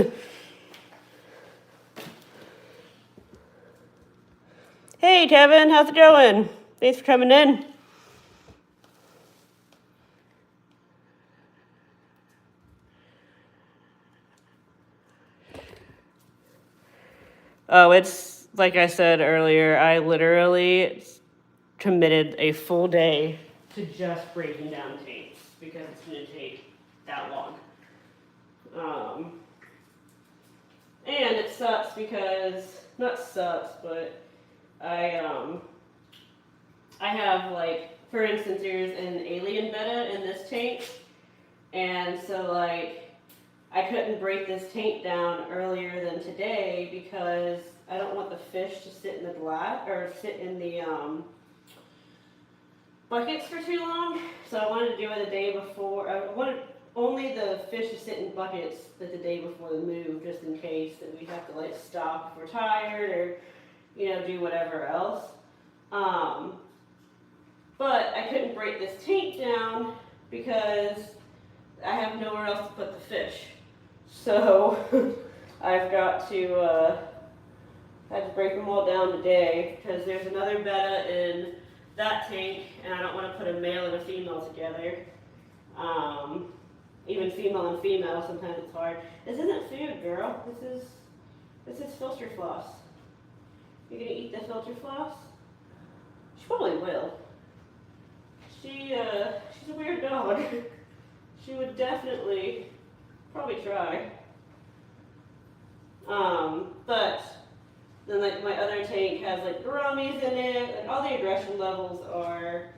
[SPEAKER 1] Hey, Kevin, how's it going? Thanks for coming in. Oh, it's like I said earlier, I literally committed a full day to just breaking down tanks because it's going to take that long. And it sucks because, not sucks, but I have, like, for instance, there's an alien betta in this tank, and so, like, I couldn't break this tank down earlier than today because I don't want the fish to sit in the glass or sit in the buckets for too long. So I wanted to do it the day before. I wanted only the fish to sit in buckets the day before the move, just in case that we have to like stop if we're tired or do whatever else. But I couldn't break this tank down because I have nowhere else to put the fish. So I've got to had to break them all down today because there's another betta in that tank, and I don't want to put a male and a female together. Even female and female, sometimes it's hard. This isn't food, girl. This is filter floss. You gonna eat the filter floss? She probably will. She's a weird dog. She would definitely probably try. But then like my other tank has like gouramis in it, and all the aggression levels are,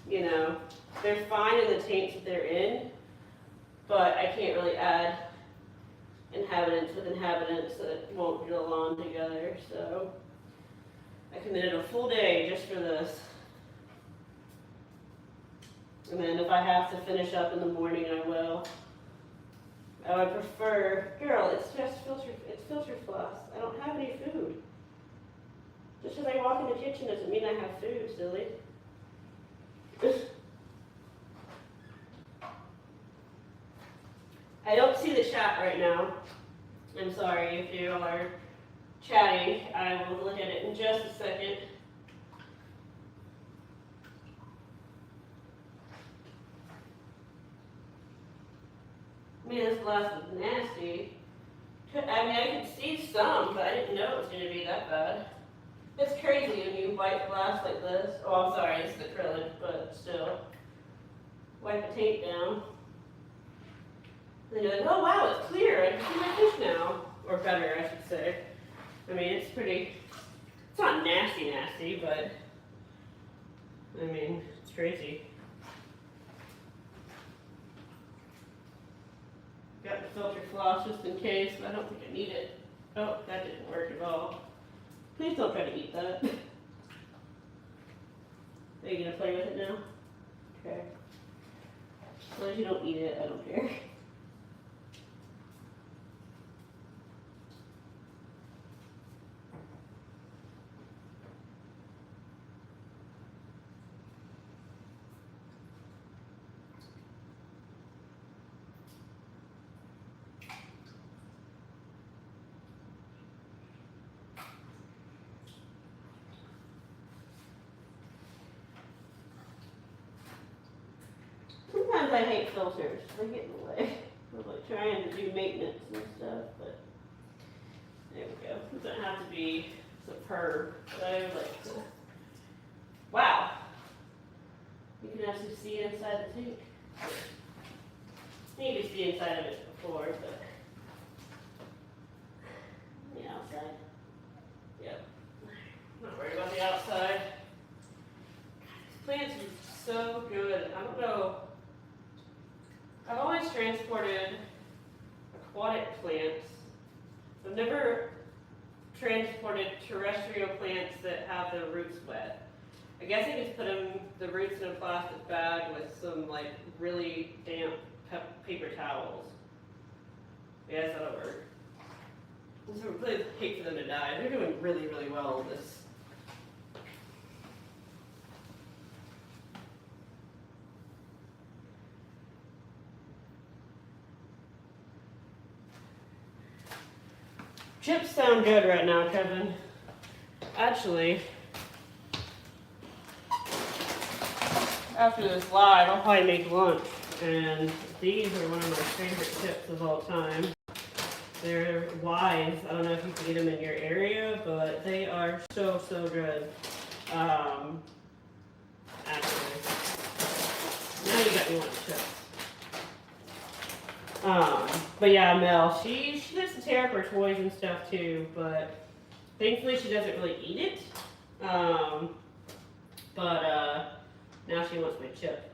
[SPEAKER 1] they're fine in the tanks that they're in, but I can't really add inhabitants with inhabitants that won't get along together, so I committed a full day just for this. And then if I have to finish up in the morning, I will. I would prefer, girl, it's filter floss. I don't have any food. Just because I walk in the kitchen doesn't mean I have food, silly. I don't see the chat right now. I'm sorry if you are chatting. I will look at it in just a second. Man, this glass is nasty. I mean, I could see some, but I didn't know it was going to be that bad. It's crazy when you wipe glass like this. Oh, I'm sorry, this is acrylic, but still. Wipe the tape down. And you're like, oh wow, it's clear. I can see my fish now. Or better, I should say. I mean, it's pretty, it's not nasty, nasty, but I mean, it's crazy. Got the filter floss just in case, but I don't think I need it. Oh, that didn't work at all. Please don't try to eat that. Are you gonna play with it now? Okay. As long as you don't eat it, I don't care. Sometimes I hate filters. They get in the way. I'm like trying to do maintenance and stuff, but there we go. It doesn't have to be superb, but I would like to. Wow. You can actually see inside the tank. You could see inside of it before, but the outside. Yep. Not worried about the outside. These plants are so good. I don't know. I've always transported aquatic plants. I've never transported terrestrial plants that have their roots wet. I guess I just put the roots in a plastic bag with some like really damp paper towels. Yes, that'll work. So I really hate for them to die. They're doing really, really well this. Chips sound good right now, Kevin. Actually, after this live, I'll probably make lunch. And these are one of my favorite chips of all time. They're Wise. I don't know if you can get them in your area, but they are so, so good. Actually, now you got me wanting chips. But yeah, Mel, she likes to tear up her toys and stuff too, but thankfully she doesn't really eat it. Now she wants my chip.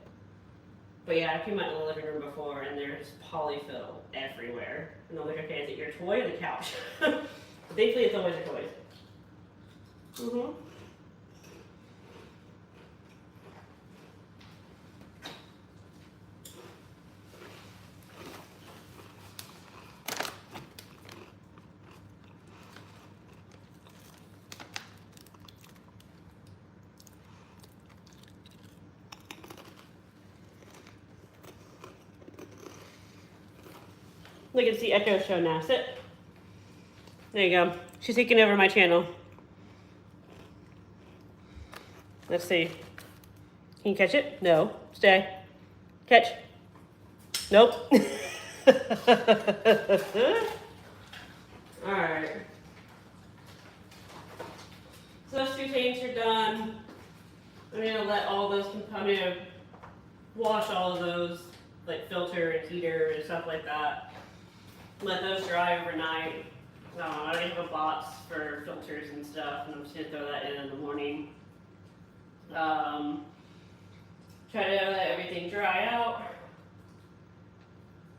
[SPEAKER 1] But yeah, I came out in the living room before and there's polyfill everywhere. And I'm like, okay, is it your toy or the couch? But thankfully it's always your toys. Look, it's the Echo Show now. Sit. There you go. She's taking over my channel. Let's see. Can you catch it? No. Stay. Catch. Nope. Alright. So those two tanks are done. I'm gonna let all those, I'm gonna wash all of those, like filter and heater and stuff like that. Let those dry overnight. I already have a box for filters and stuff, and I'm just gonna throw that in the morning. Try to let everything dry out,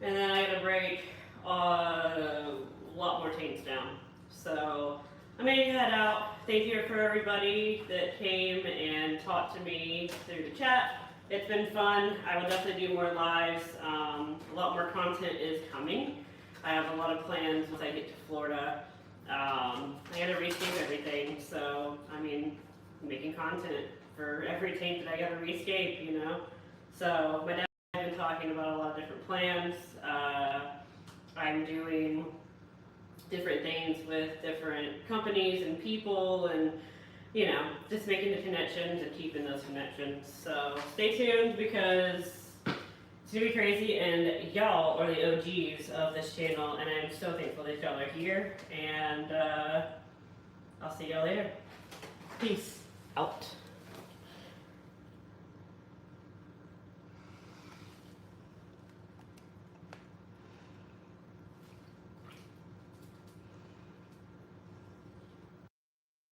[SPEAKER 1] and then I gotta break a lot more tanks down. So I'm gonna head out. Thank you for everybody that came and talked to me through the chat. It's been fun. I will definitely do more lives. A lot more content is coming. I have a lot of plans once I get to Florida. I gotta rescape everything, so I mean, making content for every tank that I gotta rescape, you know. So my dad and I have been talking about a lot of different plans. I'm doing different things with different companies and people, and you know, just making the connections and keeping those connections. So stay tuned because it's gonna be crazy, and y'all are the OGs of this channel, and I'm so thankful that y'all are here. And I'll see y'all later. Peace out.